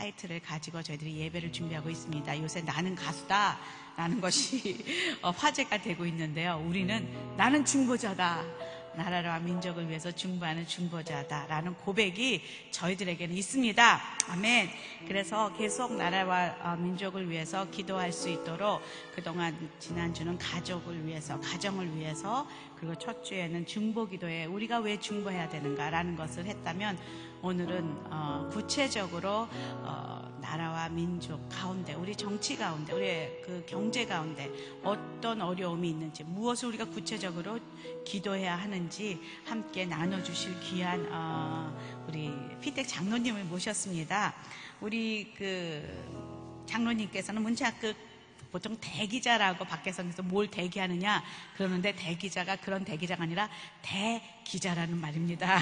타이틀을 가지고 저희들이 예배를 준비하고 있습니다. 요새 나는 가수다 라는 것이 화제가 되고 있는데요. 우리는 나는 중보자다, 나라와 민족을 위해서 중보하는 중보자다라는 고백이 저희들에게는 있습니다. 아멘. 그래서 계속 나라와 민족을 위해서 기도할 수 있도록 그동안 지난주는 가족을 위해서, 가정을 위해서, 그리고 첫 주에는 중보기도에 우리가 왜 중보해야 되는가라는 것을 했다면, 오늘은 구체적으로 나라와 민족 가운데, 우리 정치 가운데, 우리의 그 경제 가운데 어떤 어려움이 있는지, 무엇을 우리가 구체적으로 기도해야 하는지 함께 나눠주실 귀한 우리 피택 장로님을 모셨습니다. 우리 그 장로님께서는 문창극 보통 대기자라고 밖에서 뭘 대기하느냐 그러는데, 대기자가 그런 대기자가 아니라 대기자라는 말입니다.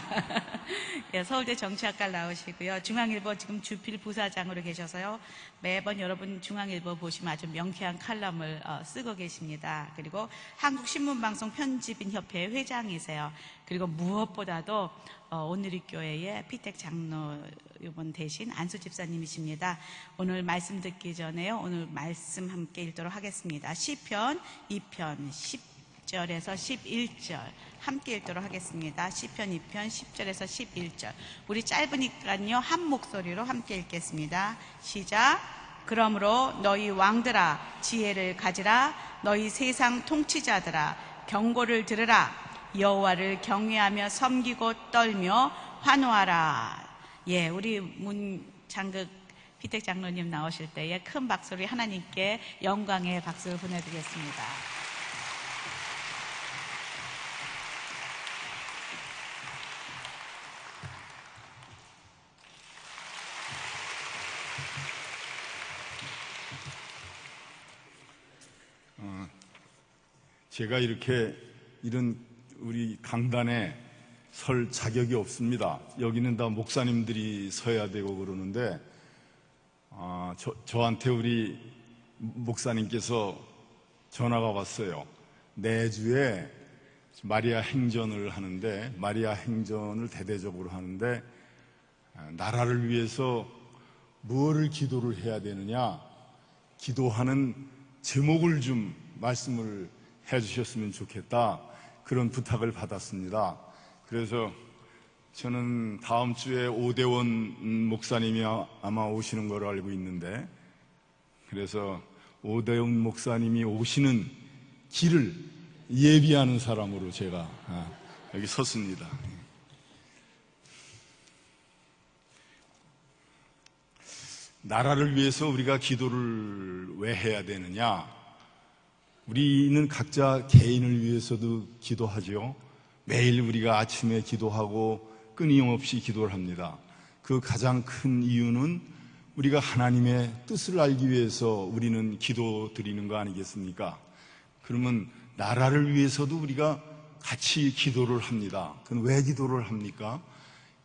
예, 서울대 정치학과를 나오시고요. 중앙일보 지금 주필 부사장으로 계셔서요. 매번 여러분 중앙일보 보시면 아주 명쾌한 칼럼을 쓰고 계십니다. 그리고 한국신문방송 편집인협회 회장이세요. 그리고 무엇보다도 오늘리교회의 피택 장로 이번 대신 안수 집사님이십니다. 오늘 말씀 듣기 전에요, 오늘 말씀 함께 읽도록 하겠습니다. 시편 2편 10절에서 11절 함께 읽도록 하겠습니다. 시편 2편 10절에서 11절. 우리 짧으니까요 한 목소리로 함께 읽겠습니다. 시작. 그러므로 너희 왕들아 지혜를 가지라. 너희 세상 통치자들아 경고를 들으라. 여호와를 경외하며 섬기고 떨며 환호하라. 예, 우리 문창극 피택 장로님 나오실 때에 큰 박수로 하나님께 영광의 박수를 보내드리겠습니다. 제가 이렇게 이런 우리 강단에 설 자격이 없습니다. 여기는 다 목사님들이 서야 되고 그러는데, 저한테 우리 목사님께서 전화가 왔어요. 내주에 마리아 행전을 하는데, 마리아 행전을 대대적으로 하는데, 나라를 위해서 무엇을 기도를 해야 되느냐, 기도하는 제목을 좀 말씀을 해주셨으면 좋겠다, 그런 부탁을 받았습니다. 그래서 저는 다음 주에 오대원 목사님이 아마 오시는 걸로 알고 있는데, 그래서 오대원 목사님이 오시는 길을 예비하는 사람으로 제가 여기 섰습니다. 나라를 위해서 우리가 기도를 왜 해야 되느냐? 우리는 각자 개인을 위해서도 기도하죠. 매일 우리가 아침에 기도하고 끊임없이 기도를 합니다. 그 가장 큰 이유는 우리가 하나님의 뜻을 알기 위해서 우리는 기도 드리는 거 아니겠습니까? 그러면 나라를 위해서도 우리가 같이 기도를 합니다. 그럼 왜 기도를 합니까?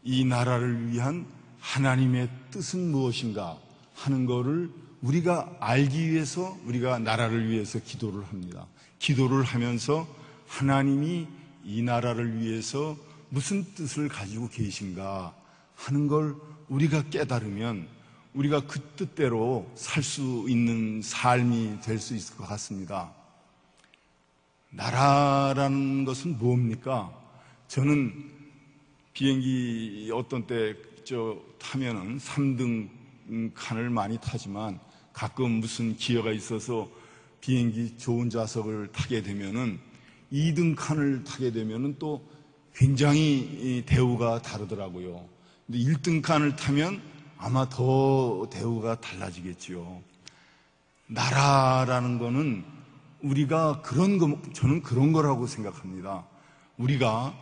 이 나라를 위한 하나님의 뜻은 무엇인가 하는 거를 우리가 알기 위해서 우리가 나라를 위해서 기도를 합니다. 기도를 하면서 하나님이 이 나라를 위해서 무슨 뜻을 가지고 계신가 하는 걸 우리가 깨달으면 우리가 그 뜻대로 살 수 있는 삶이 될 수 있을 것 같습니다. 나라라는 것은 뭡니까? 저는 비행기 어떤 때 타면은 3등 칸을 많이 타지만, 가끔 무슨 기회가 있어서 비행기 좋은 좌석을 타게 되면은 2등 칸을 타게 되면은 또 굉장히 대우가 다르더라고요. 근데 1등 칸을 타면 아마 더 대우가 달라지겠지요. 나라라는 거는 우리가 저는 그런 거라고 생각합니다. 우리가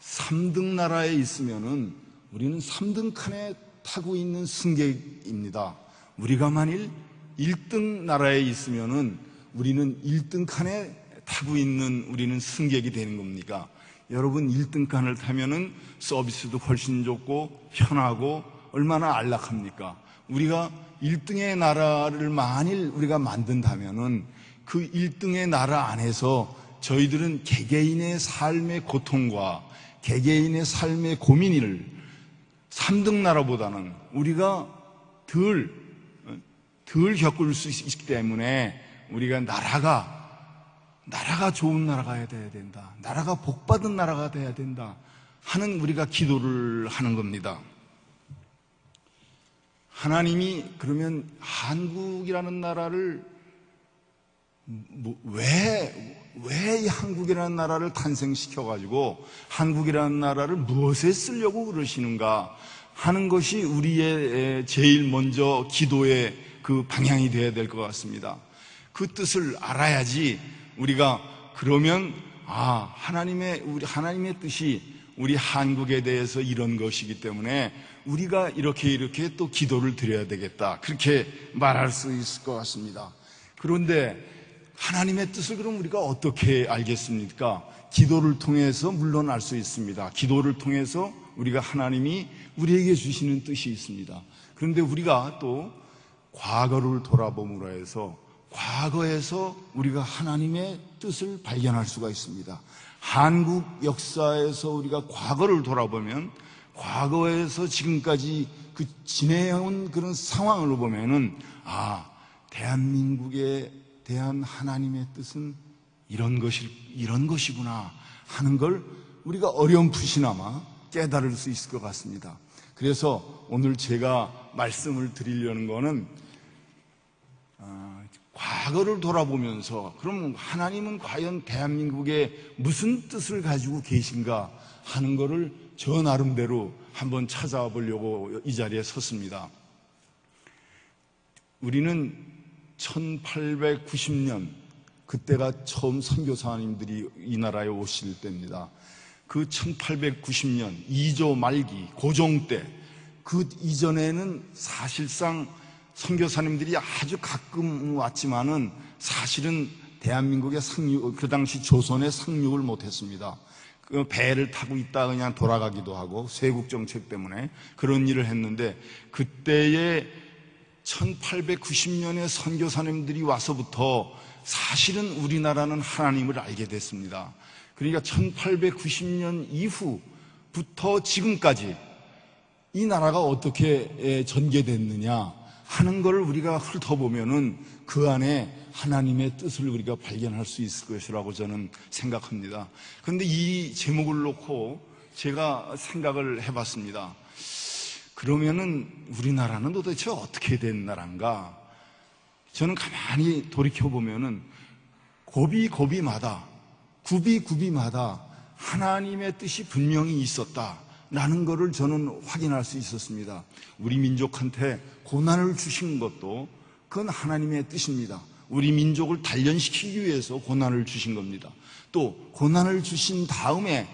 3등 나라에 있으면은 우리는 3등 칸에 타고 있는 승객입니다. 우리가 만일 1등 나라에 있으면은 우리는 1등 칸에 타고 있는 우리는 승객이 되는 겁니까? 여러분, 1등 칸을 타면은 서비스도 훨씬 좋고 편하고 얼마나 안락합니까? 우리가 1등의 나라를 만일 우리가 만든다면은 그 1등의 나라 안에서 저희들은 개개인의 삶의 고통과 개개인의 삶의 고민을 3등 나라보다는 우리가 덜 겪을 수 있기 때문에 우리가 나라가 좋은 나라가 돼야 된다, 나라가 복받은 나라가 돼야 된다 하는 우리가 기도를 하는 겁니다. 하나님이 그러면 한국이라는 나라를 왜 이 한국이라는 나라를 탄생시켜가지고 한국이라는 나라를 무엇에 쓰려고 그러시는가 하는 것이 우리의 제일 먼저 기도의 그 방향이 되어야 될 것 같습니다. 그 뜻을 알아야지 우리가 그러면 하나님의 뜻이 우리 한국에 대해서 이런 것이기 때문에 우리가 이렇게 또 기도를 드려야 되겠다, 그렇게 말할 수 있을 것 같습니다. 그런데 하나님의 뜻을 그럼 우리가 어떻게 알겠습니까? 기도를 통해서 물론 알 수 있습니다. 기도를 통해서 우리가 하나님이 우리에게 주시는 뜻이 있습니다. 그런데 우리가 또 과거를 돌아봄으로 해서 과거에서 우리가 하나님의 뜻을 발견할 수가 있습니다. 한국 역사에서 우리가 과거를 돌아보면 과거에서 지금까지 그 지내온 그런 상황을 보면은 대한민국에 대한 하나님의 뜻은 이런 것이구나 하는 걸 우리가 어렴풋이나마 깨달을 수 있을 것 같습니다. 그래서 오늘 제가 말씀을 드리려는 거는 과거를 돌아보면서 그럼 하나님은 과연 대한민국에 무슨 뜻을 가지고 계신가 하는 거를 저 나름대로 한번 찾아보려고 이 자리에 섰습니다. 우리는 1890년, 그때가 처음 선교사님들이 이 나라에 오실 때입니다. 그 1890년 2조 말기 고종 때, 그 이전에는 사실상 선교사님들이 아주 가끔 왔지만은 사실은 대한민국의 그 당시 조선에 상륙을 못했습니다. 그 배를 타고 있다 그냥 돌아가기도 하고 세국 정책 때문에 그런 일을 했는데, 그때에 1890년에 선교사님들이 와서부터 사실은 우리나라는 하나님을 알게 됐습니다. 그러니까 1890년 이후부터 지금까지 이 나라가 어떻게 전개됐느냐 하는 것을 우리가 훑어보면은 그 안에 하나님의 뜻을 우리가 발견할 수 있을 것이라고 저는 생각합니다. 그런데 이 제목을 놓고 제가 생각을 해봤습니다. 그러면은 우리나라는 도대체 어떻게 된 나라인가? 저는 가만히 돌이켜보면은 고비마다 하나님의 뜻이 분명히 있었다라는 것을 저는 확인할 수 있었습니다. 우리 민족한테 고난을 주신 것도 그건 하나님의 뜻입니다. 우리 민족을 단련시키기 위해서 고난을 주신 겁니다. 또 고난을 주신 다음에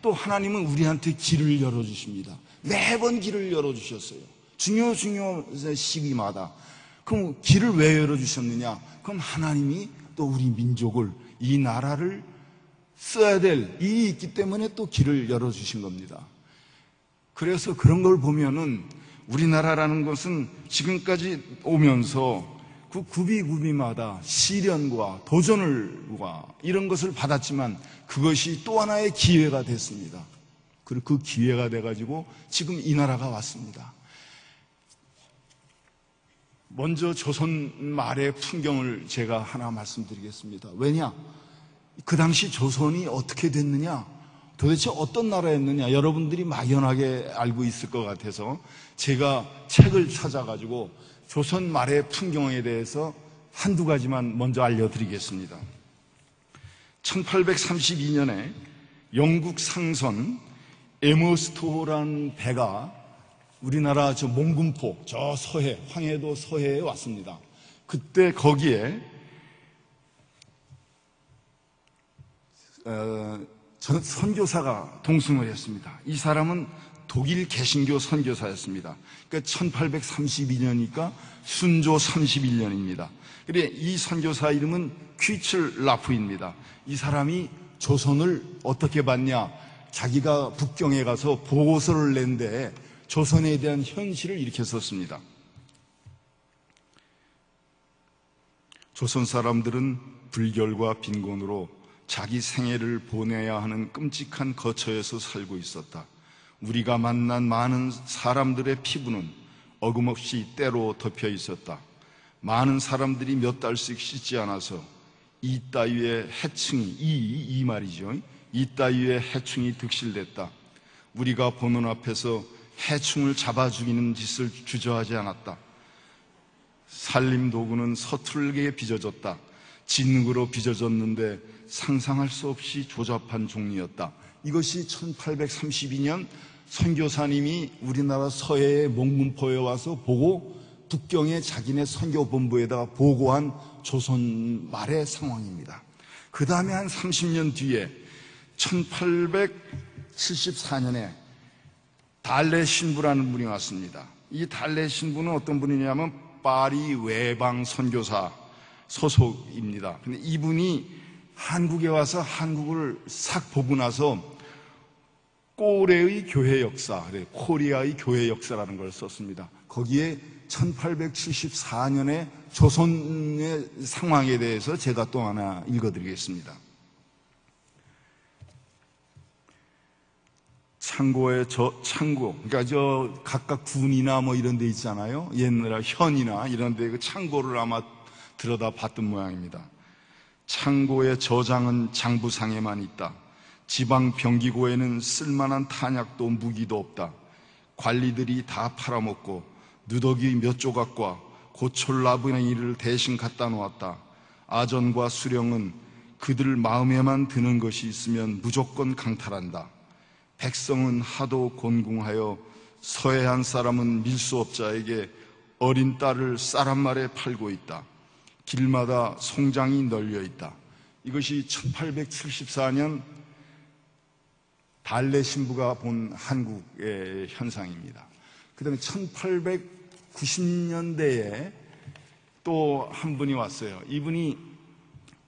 또 하나님은 우리한테 길을 열어주십니다. 매번 길을 열어주셨어요. 중요 시기마다. 그럼 길을 왜 열어주셨느냐? 그럼 하나님이 또 우리 민족을, 이 나라를 써야 될 일이 있기 때문에 또 길을 열어주신 겁니다. 그래서 그런 걸 보면은 우리나라라는 것은 지금까지 오면서 그 구비마다 시련과 도전과 이런 것을 받았지만 그것이 또 하나의 기회가 됐습니다. 그리고 그 기회가 돼가지고 지금 이 나라가 왔습니다. 먼저 조선 말의 풍경을 제가 하나 말씀드리겠습니다. 왜냐? 그 당시 조선이 어떻게 됐느냐? 도대체 어떤 나라였느냐? 여러분들이 막연하게 알고 있을 것 같아서 제가 책을 찾아가지고 조선 말의 풍경에 대해서 한두 가지만 먼저 알려드리겠습니다. 1832년에 영국 상선 에머스토라는 배가 우리나라 저 몽군포, 저 서해, 황해도 서해에 왔습니다. 그때 거기에 선교사가 동승을 했습니다. 이 사람은 독일 개신교 선교사였습니다. 그러니까 1832년이니까 순조 31년입니다. 그래, 이 선교사 이름은 퀴츠 라프입니다. 이 사람이 조선을 어떻게 봤냐? 자기가 북경에 가서 보고서를 낸데 조선에 대한 현실을 이렇게 썼습니다. 조선 사람들은 불결과 빈곤으로 자기 생애를 보내야 하는 끔찍한 거처에서 살고 있었다. 우리가 만난 많은 사람들의 피부는 어김없이 때로 덮여 있었다. 많은 사람들이 몇 달씩 씻지 않아서 이 따위의 해충이, 이 말이죠. 이 따위의 해충이 득실됐다. 우리가 보는 앞에서 해충을 잡아 죽이는 짓을 주저하지 않았다. 살림 도구는 서툴게 빚어졌다. 진흙으로 빚어졌는데 상상할 수 없이 조잡한 종류였다. 이것이 1832년 선교사님이 우리나라 서해의 몽문포에 와서 보고 북경에 자기네 선교본부에다가 보고한 조선 말의 상황입니다. 그 다음에 한 30년 뒤에 1874년에 달래 신부라는 분이 왔습니다. 이 달래 신부는 어떤 분이냐면 파리 외방 선교사 소속입니다. 근데 이분이 한국에 와서 한국을 싹 보고 나서 꼬레의 교회 역사, 코리아의 교회 역사라는 걸 썼습니다. 거기에 1874년의 조선의 상황에 대해서 제가 또 하나 읽어드리겠습니다. 창고, 그러니까 각각 군이나 뭐 이런 데 있잖아요. 옛날에 현이나 이런 데 그 창고를 아마 들여다 봤던 모양입니다. 창고의 저장은 장부상에만 있다. 지방 병기고에는 쓸만한 탄약도 무기도 없다. 관리들이 다 팔아먹고 누더기 몇 조각과 고철나무를 대신 갖다 놓았다. 아전과 수령은 그들 마음에만 드는 것이 있으면 무조건 강탈한다. 백성은 하도 곤궁하여 서해안 사람은 밀수업자에게 어린 딸을 쌀 한 말에 팔고 있다. 길마다 송장이 널려 있다. 이것이 1874년 달래 신부가 본 한국의 현상입니다. 그 다음에 1890년대에 또 한 분이 왔어요. 이분이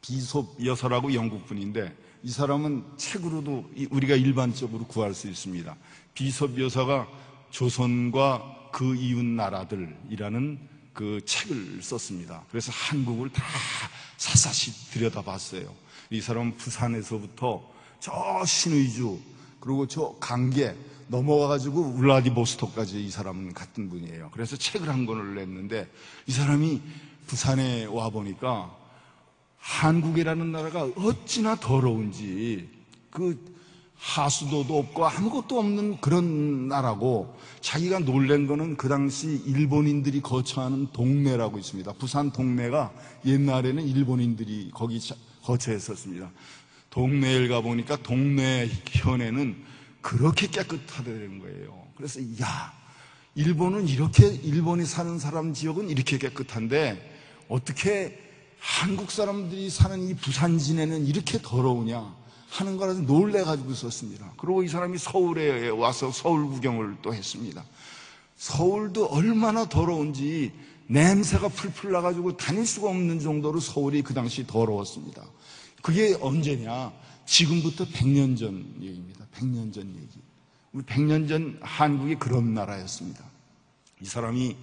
비숍 여서라고 영국 분인데 이 사람은 책으로도 우리가 일반적으로 구할 수 있습니다. 비숍 여서가 조선과 그 이웃 나라들이라는 그 책을 썼습니다. 그래서 한국을 다 샅샅이 들여다봤어요. 이 사람은 부산에서부터 저 신의주 그리고 저 강계 넘어가가지고 울라디보스토크까지 이 사람은 같은 분이에요. 그래서 책을 한 권을 냈는데 이 사람이 부산에 와 보니까 한국이라는 나라가 어찌나 더러운지 그 하수도도 없고 아무것도 없는 그런 나라고 자기가 놀란 거는 그 당시 일본인들이 거처하는 동네라고 있습니다. 부산 동네가 옛날에는 일본인들이 거기 거처했었습니다. 동네에 가보니까 동네 현에는 그렇게 깨끗하다는 거예요. 그래서 일본은 이렇게 일본이 사는 사람 지역은 이렇게 깨끗한데 어떻게 한국 사람들이 사는 이 부산진에는 이렇게 더러우냐 하는 거라서 놀래가지고 썼습니다. 그리고 이 사람이 서울에 와서 서울 구경을 또 했습니다. 서울도 얼마나 더러운지 냄새가 풀풀 나가지고 다닐 수가 없는 정도로 서울이 그 당시 더러웠습니다. 그게 언제냐? 지금부터 100년 전 얘기입니다. 100년 전 얘기. 우리 100년 전 한국이 그런 나라였습니다. 이 사람이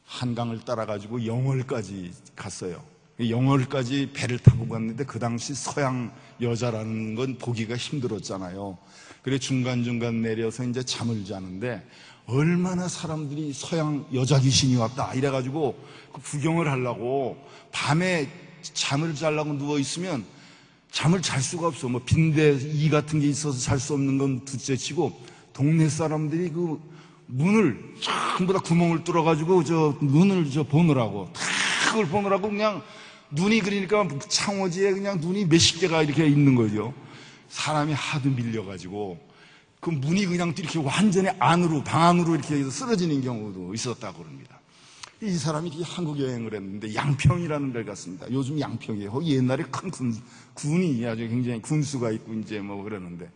한강을 따라가지고 영월까지 갔어요. 영월까지 배를 타고 갔는데 그 당시 서양 여자라는 건 보기가 힘들었잖아요. 그래 중간중간 내려서 이제 잠을 자는데 얼마나 사람들이 서양 여자 귀신이 왔다 이래가지고 그 구경을 하려고 밤에 잠을 자려고 누워있으면 잠을 잘 수가 없어. 뭐 빈대 이 같은 게 있어서 잘 수 없는 건 둘째치고 동네 사람들이 그 문을 전부 다 구멍을 뚫어가지고 저 눈을 보느라고 그걸 보느라고 그냥 눈이 그러니까 창호지에 그냥 눈이 몇십 개가 이렇게 있는 거죠. 사람이 하도 밀려가지고 그 문이 그냥 이렇게 완전히 안으로 방 안으로 이렇게 쓰러지는 경우도 있었다고 그럽니다. 이 사람이 한국 여행을 했는데 양평이라는 데를 갔습니다. 요즘 양평이에요. 거기 옛날에 큰 군이 아주 굉장히 군수가 있고 이제 뭐 그러는데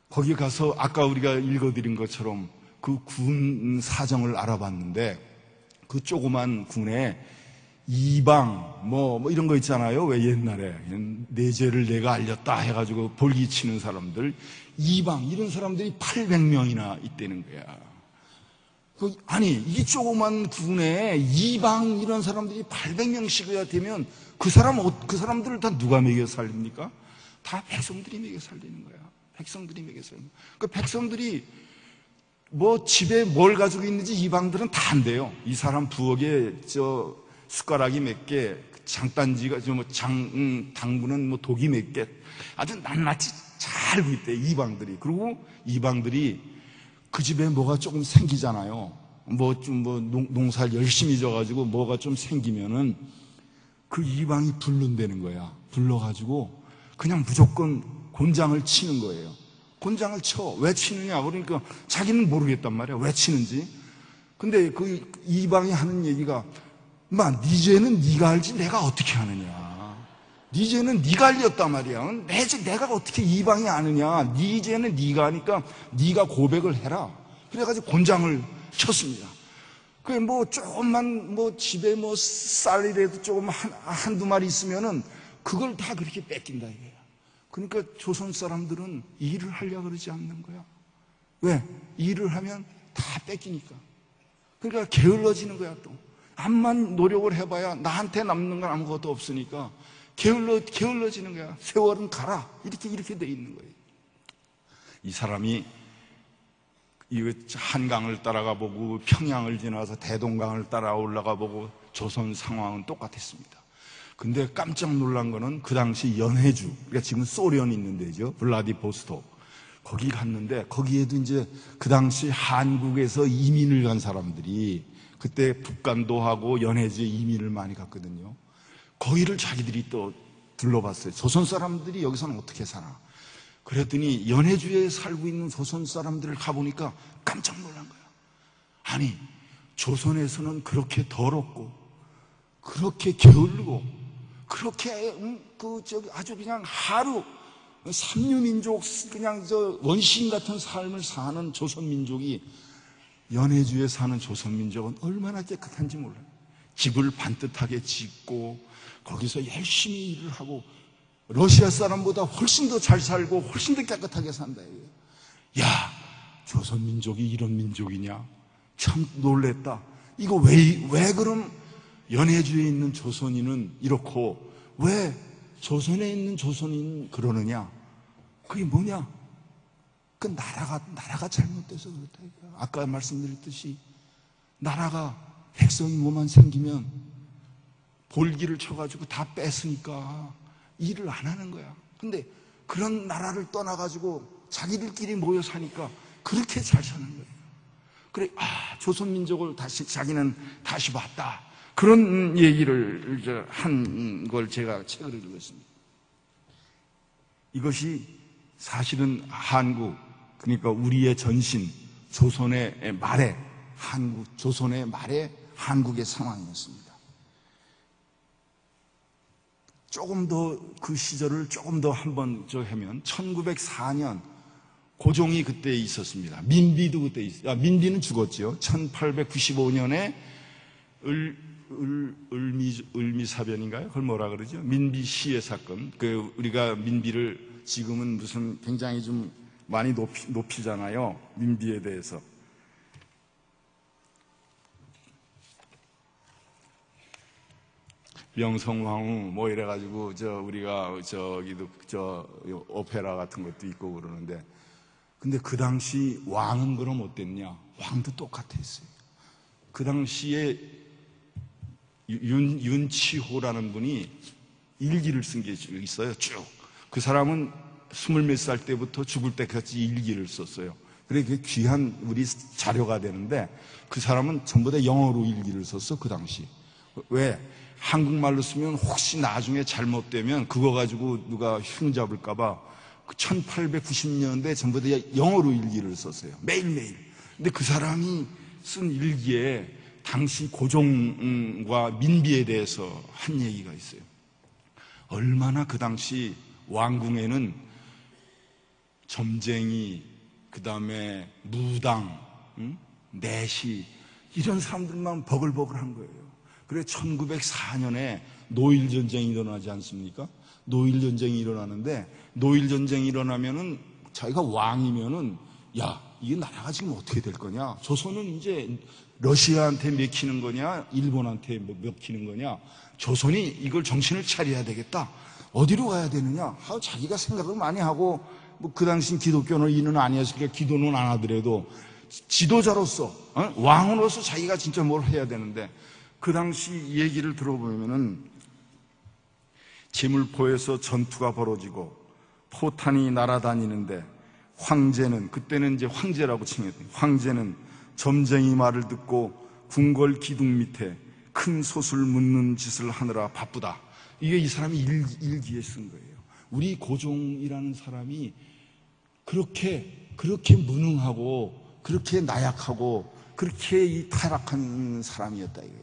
거기 가서 아까 우리가 읽어드린 것처럼 그 군 사정을 알아봤는데 그 조그만 군에 이방 뭐 이런 거 있잖아요. 왜 옛날에 내 죄를 내가 알렸다 해가지고 볼기치는 사람들 이방 이런 사람들이 800명이나 있다는 거야. 아니 이 조그만 군에 이방 이런 사람들이 800명씩이야 되면 그 사람들을 다 누가 먹여 살립니까? 다 백성들이 먹여 살리는 거야. 백성들이 먹여 살리는 거야. 그 백성들이 뭐 집에 뭘 가지고 있는지 이방들은 다 안대요. 이 사람 부엌에 숟가락이 몇 개, 장단지가 당구는 뭐 독이 몇 개, 아주 낱낱이 잘 알고 있대요, 이방들이. 그리고 이방들이 그 집에 뭐가 조금 생기잖아요. 농사를 열심히 져가지고 뭐가 좀 생기면은 그 이방이 불른다는 거야. 불러가지고 그냥 무조건 곤장을 치는 거예요. 곤장을 쳐. 왜 치느냐? 그러니까 자기는 모르겠단 말이야. 왜 치는지. 근데 그 이방이 하는 얘기가, 네 죄는 네가 알지 내가 어떻게 아느냐. 네 죄는 네가 알렸단 말이야. 내가 어떻게 이방이 아느냐. 네 죄는 네가 아니까 네가 고백을 해라. 그래가지고 곤장을 쳤습니다. 그게 조금만 집에 쌀이라도 조금 한두 마리 있으면은 그걸 다 그렇게 뺏긴다 이거야. 그러니까 조선 사람들은 일을 하려고 그러지 않는 거야. 왜? 일을 하면 다 뺏기니까. 그러니까 게을러지는 거야 또. 암만 노력을 해봐야 나한테 남는 건 아무것도 없으니까 게을러지는 거야. 세월은 가라. 이렇게 돼 있는 거예요. 이 사람이 한강을 따라가 보고 평양을 지나서 대동강을 따라 올라가 보고 조선 상황은 똑같았습니다. 근데 깜짝 놀란 거는 그 당시 연해주, 그러니까 지금 소련이 있는 데죠. 블라디보스톡. 거기 갔는데 거기에도 이제 그 당시 한국에서 이민을 간 사람들이 그때 북간도 하고 연해주에 이민을 많이 갔거든요. 거기를 자기들이 또 둘러봤어요. 조선 사람들이 여기서는 어떻게 살아? 그랬더니 연해주에 살고 있는 조선 사람들을 가보니까 깜짝 놀란 거야. 아니, 조선에서는 그렇게 더럽고 그렇게 게을르고 그렇게 아주 그냥 하루 삼류민족 그냥 원시인 같은 삶을 사는 조선민족이 연해주에 사는 조선민족은 얼마나 깨끗한지 몰라요. 집을 반듯하게 짓고 거기서 열심히 일을 하고 러시아 사람보다 훨씬 더 잘 살고 훨씬 더 깨끗하게 산다 이거예요. 야, 조선민족이 이런 민족이냐? 참 놀랬다. 이거 왜 그럼 연해주에 있는 조선인은 이렇고 왜 조선에 있는 조선인 그러느냐? 그게 뭐냐? 그 나라가 잘못돼서 그렇다 이거야. 아까 말씀드렸듯이 나라가 백성이 뭐만 생기면 볼기를 쳐가지고 다 뺏으니까 일을 안 하는 거야. 근데 그런 나라를 떠나가지고 자기들끼리 모여 사니까 그렇게 잘 사는 거예요. 그래, 조선민족을 자기는 다시 봤다. 그런 얘기를 한 걸 제가 책을 읽었습니다. 이것이 사실은 한국, 그러니까 우리의 전신, 조선의 말에, 조선의 말에 한국의 상황이었습니다. 조금 더 그 시절을 조금 더 한번 하면 1904년 고종이 그때 있었습니다. 민비도 그때 있었어요. 민비는 죽었죠. 1895년에 을미사변인가요? 그걸 뭐라 그러죠? 민비 시해 사건. 우리가 민비를 지금은 무슨 굉장히 좀 많이 높이잖아요. 민비에 대해서. 명성황후 뭐 이래가지고 우리가 저기도 오페라 같은 것도 있고 그러는데, 근데 그 당시 왕은 그럼 어땠냐? 왕도 똑같았어요. 그 당시에 윤치호라는 분이 일기를 쓴 게 있어요. 쭉. 그 사람은 20몇 살 때부터 죽을 때까지 일기를 썼어요. 그래, 그게 귀한 우리 자료가 되는데, 그 사람은 전부 다 영어로 일기를 썼어, 그 당시. 왜? 한국말로 쓰면 혹시 나중에 잘못되면 그거 가지고 누가 흉잡을까봐 1890년대 전부 다 영어로 일기를 썼어요. 매일매일. 근데 그 사람이 쓴 일기에 당시 고종과 민비에 대해서 한 얘기가 있어요. 얼마나 그 당시 왕궁에는 점쟁이, 그 다음에 무당, 내시 이런 사람들만 버글버글한 거예요. 그래 1904년에 노일전쟁이 일어나지 않습니까? 노일전쟁이 일어나는데, 노일전쟁이 일어나면은 자기가 왕이면은 야, 이게 나라가 지금 어떻게 될 거냐? 조선은 이제 러시아한테 먹히는 거냐? 일본한테 먹히는 거냐? 조선이 이걸 정신을 차려야 되겠다. 어디로 가야 되느냐? 자기가 생각을 많이 하고, 그 당시 기독교는 이는 아니었으니까 기도는 안 하더라도 지도자로서, 왕으로서 자기가 진짜 뭘 해야 되는데, 그 당시 얘기를 들어보면은 제물포에서 전투가 벌어지고 포탄이 날아다니는데 황제는, 그때는 이제 황제라고 칭했대요. 황제는 점쟁이 말을 듣고 궁궐 기둥 밑에 큰 솥을 묻는 짓을 하느라 바쁘다. 이게 이 사람이 일기에 쓴 거예요. 우리 고종이라는 사람이 그렇게 무능하고 그렇게 나약하고 그렇게 이 타락한 사람이었다 이거예요.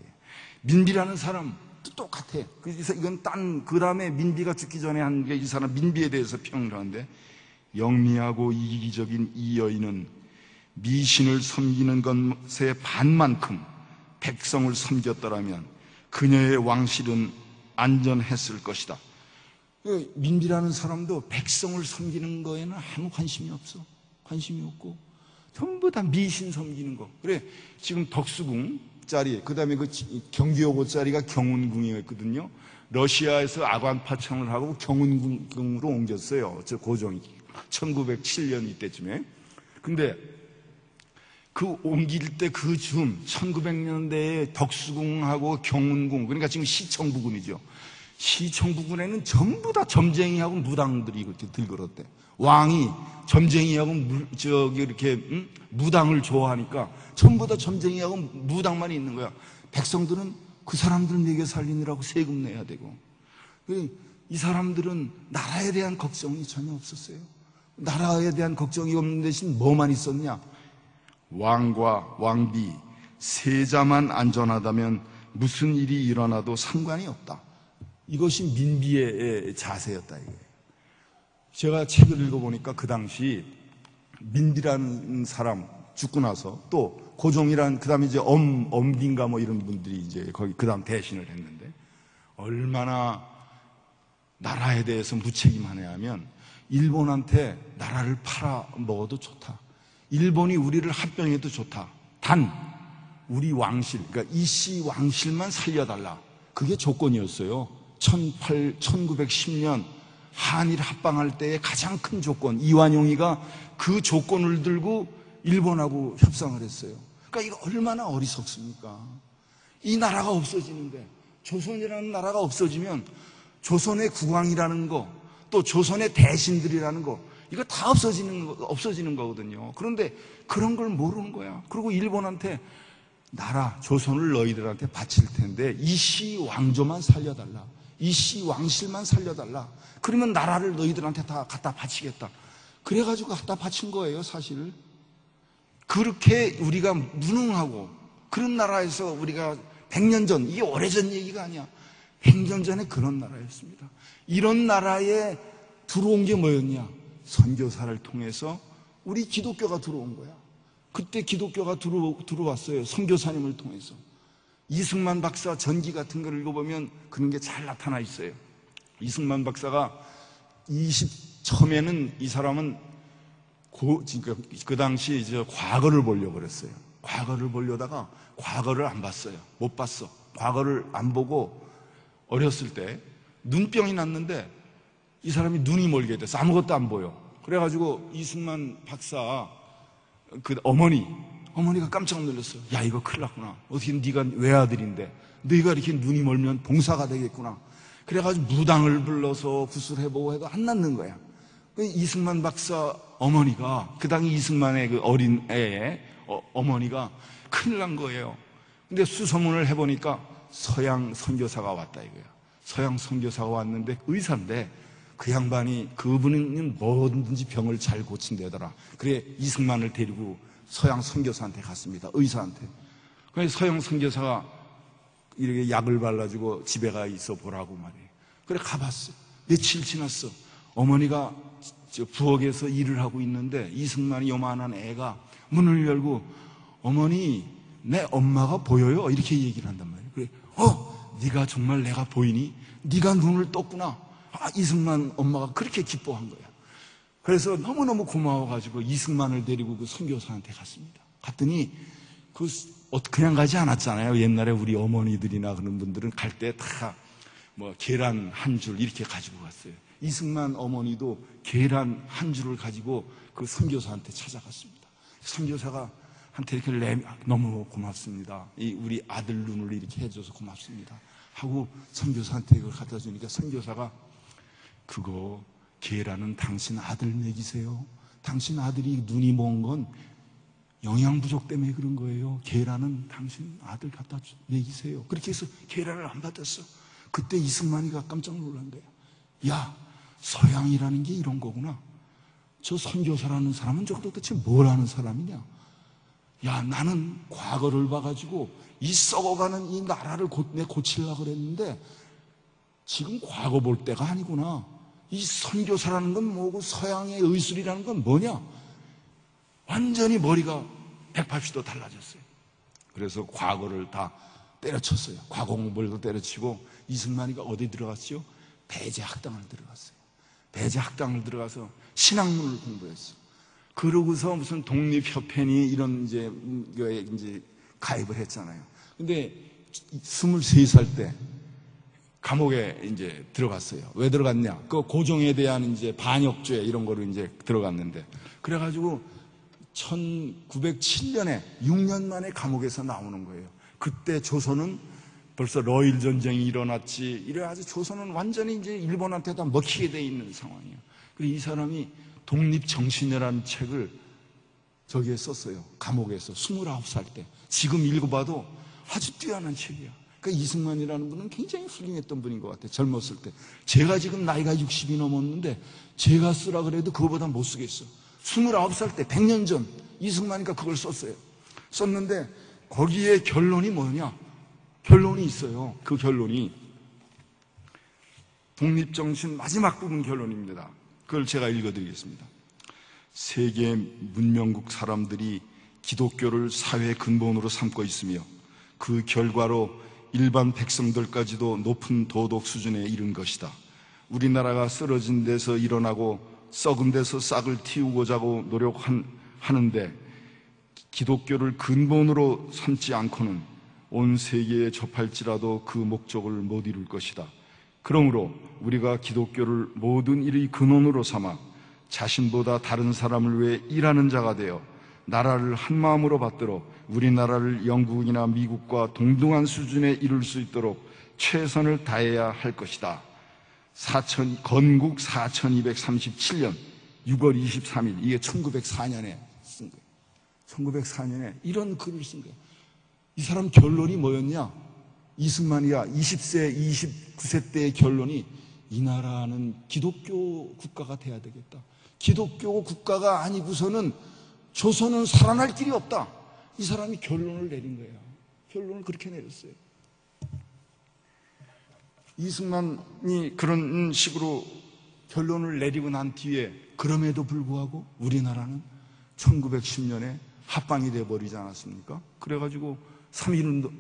민비라는 사람도 똑같아. 그래서 이건 그 다음에 민비가 죽기 전에 한 게 이 사람 민비에 대해서 평을 하는데, 영리하고 이기적인 이 여인은 미신을 섬기는 것의 반만큼 백성을 섬겼더라면 그녀의 왕실은 안전했을 것이다. 민비라는 사람도 백성을 섬기는 거에는 아무 관심이 없어. 관심이 없고 전부 다 미신 섬기는 거. 그래, 지금 덕수궁 짜리, 그 다음에 그 경기여고 짜리가 경운궁이었거든요. 러시아에서 아관파청을 하고 경운궁으로 옮겼어요. 저 고종이 1907년 이때쯤에. 근데 그 옮길 때 그 즈음 1900년대에 덕수궁하고 경운궁, 그러니까 지금 시청 부근이죠. 시청 부근에는 전부 다 점쟁이하고 무당들이 그렇게 들끓었대. 왕이 점쟁이하고 이렇게 무당을 좋아하니까 전부 다 점쟁이하고 무당만 있는 거야. 백성들은 그 사람들 먹여 살리느라고 세금 내야 되고. 이 사람들은 나라에 대한 걱정이 전혀 없었어요. 나라에 대한 걱정이 없는 대신 뭐만 있었냐? 왕과 왕비, 세자만 안전하다면 무슨 일이 일어나도 상관이 없다. 이것이 민비의 자세였다 이거예요. 제가 책을 읽어보니까 그 당시 민비라는 사람 죽고 나서 또 고종이란, 그 다음에 이제 엄빈가 뭐 이런 분들이 이제 거기 그 다음 대신을 했는데, 얼마나 나라에 대해서 무책임하냐 하면, 일본한테 나라를 팔아 먹어도 좋다. 일본이 우리를 합병해도 좋다. 단 우리 왕실, 그러니까 이씨 왕실만 살려달라. 그게 조건이었어요. 1910년 한일 합방할 때의 가장 큰 조건, 이완용이가 그 조건을 들고 일본하고 협상을 했어요. 그러니까 이거 얼마나 어리석습니까? 이 나라가 없어지는데, 조선이라는 나라가 없어지면 조선의 국왕이라는 거, 또 조선의 대신들이라는 거, 이거 다 없어지는 거거든요. 그런데 그런 걸 모르는 거야. 그리고 일본한테 나라, 조선을 너희들한테 바칠 텐데 이씨 왕조만 살려달라. 이씨 왕실만 살려달라. 그러면 나라를 너희들한테 다 갖다 바치겠다. 그래가지고 갖다 바친 거예요, 사실. 그렇게 우리가 무능하고, 그런 나라에서 우리가 100년 전, 이게 오래전 얘기가 아니야. 100년 전에 그런 나라였습니다. 이런 나라에 들어온 게 뭐였냐? 선교사를 통해서 우리 기독교가 들어온 거야. 그때 기독교가 들어왔어요. 선교사님을 통해서. 이승만 박사 전기 같은 걸 읽어보면 그런 게 잘 나타나 있어요. 이승만 박사가 처음에는 이 사람은 그 당시 이제 과거를 보려고 그랬어요. 과거를 보려다가 과거를 안 봤어요. 못 봤어. 과거를 안 보고 어렸을 때 눈병이 났는데 이 사람이 눈이 멀게 돼서 아무것도 안 보여. 그래가지고 이승만 박사 그 어머니가 깜짝 놀랐어요. 야, 이거 큰일 났구나. 어떻게 네가 외아들인데 네가 이렇게 눈이 멀면 봉사가 되겠구나. 그래가지고 무당을 불러서 구술해보고 해도 안 낫는 거야. 이승만 박사 어머니가, 그 당시 이승만의 그 어린 애의 어머니가 큰일 난 거예요. 근데 수소문을 해보니까 서양 선교사가 왔다 이거야. 서양 선교사가 왔는데 의사인데 그 양반이, 그분은 뭐든지 병을 잘 고친다더라. 그래 이승만을 데리고 서양 선교사한테 갔습니다. 의사한테. 그래서 서양 선교사가 이렇게 약을 발라주고 집에 가 있어 보라고 말이에요. 그래 가봤어. 며칠 지났어. 어머니가 부엌에서 일을 하고 있는데 이승만이 요만한 애가 문을 열고 어머니, 내 엄마가 보여요? 이렇게 얘기를 한단 말이에요. 그래, 네가 정말 내가 보이니? 네가 눈을 떴구나. 이승만 엄마가 그렇게 기뻐한 거야. 그래서 너무너무 고마워가지고 이승만을 데리고 그 선교사한테 갔습니다. 갔더니 그냥 가지 않았잖아요. 옛날에 우리 어머니들이나 그런 분들은 갈 때 다 뭐 계란 한 줄 이렇게 가지고 갔어요. 이승만 어머니도 계란 한 줄을 가지고 그 선교사한테 찾아갔습니다. 선교사가 이렇게 너무 고맙습니다. 우리 아들 눈을 이렇게 해줘서 고맙습니다. 하고 선교사한테 그걸 갖다 주니까 선교사가 그거 계라는 당신 아들 먹이세요. 당신 아들이 눈이 먼 건 영양 부족 때문에 그런 거예요. 계라는 당신 아들 갖다 먹이세요. 그렇게 해서 계라를 안 받았어. 그때 이승만이가 깜짝 놀란 거예요. 야, 서양이라는 게 이런 거구나. 저 선교사라는 사람은 저 도대체 뭘 하는 사람이냐. 야, 나는 과거를 봐가지고 이 썩어가는 이 나라를 고치려고 그랬는데 지금 과거 볼 때가 아니구나. 이 선교사라는 건 뭐고 서양의 의술이라는 건 뭐냐. 완전히 머리가 180도 달라졌어요. 그래서 과거를 다 때려쳤어요. 과거 공부를 때려치고 이승만이가 어디 들어갔죠? 배제학당을 들어갔어요. 배제학당을 들어가서 신학문을 공부했어요. 그러고서 무슨 독립협회니 이런 이제 가입을 했잖아요. 근데 23살 때 감옥에 이제 들어갔어요. 왜 들어갔냐? 그 고종에 대한 이제 반역죄 이런 거로 이제 들어갔는데, 그래가지고 1907년에 6년 만에 감옥에서 나오는 거예요. 그때 조선은 벌써 러일 전쟁이 일어났지, 이래가지고 조선은 완전히 이제 일본한테 다 먹히게 돼 있는 상황이에요. 그리고 이 사람이 독립정신이라는 책을 저기에 썼어요. 감옥에서 29살 때. 지금 읽어봐도 아주 뛰어난 책이야. 그러니까 이승만이라는 분은 굉장히 훌륭했던 분인 것 같아요. 젊었을 때. 제가 지금 나이가 60이 넘었는데 제가 쓰라 그래도 그거보다 못 쓰겠어. 29살 때 100년 전 이승만이가 그걸 썼어요. 썼는데 거기에 결론이 뭐냐? 결론이 있어요. 그 결론이 독립정신 마지막 부분 결론입니다. 그걸 제가 읽어드리겠습니다. 세계 문명국 사람들이 기독교를 사회 근본으로 삼고 있으며 그 결과로 일반 백성들까지도 높은 도덕 수준에 이른 것이다. 우리나라가 쓰러진 데서 일어나고 썩은 데서 싹을 틔우고자 노력하는데 기독교를 근본으로 삼지 않고는 온 세계에 접할지라도 그 목적을 못 이룰 것이다. 그러므로 우리가 기독교를 모든 일의 근원으로 삼아 자신보다 다른 사람을 위해 일하는 자가 되어 나라를 한 마음으로 받들어 우리나라를 영국이나 미국과 동등한 수준에 이룰 수 있도록 최선을 다해야 할 것이다. 건국 4237년 6월 23일, 이게 1904년에 쓴 거예요. 1904년에 이런 글을 쓴 거예요. 이 사람 결론이 뭐였냐? 이승만이야 20세, 29세 때의 결론이 이 나라는 기독교 국가가 돼야 되겠다. 기독교 국가가 아니고서는 조선은 살아날 길이 없다. 이 사람이 결론을 내린 거예요. 결론을 그렇게 내렸어요. 이승만이 그런 식으로 결론을 내리고 난 뒤에 그럼에도 불구하고 우리나라는 1910년에 합방이 돼버리지 않았습니까? 그래가지고 3.1운동,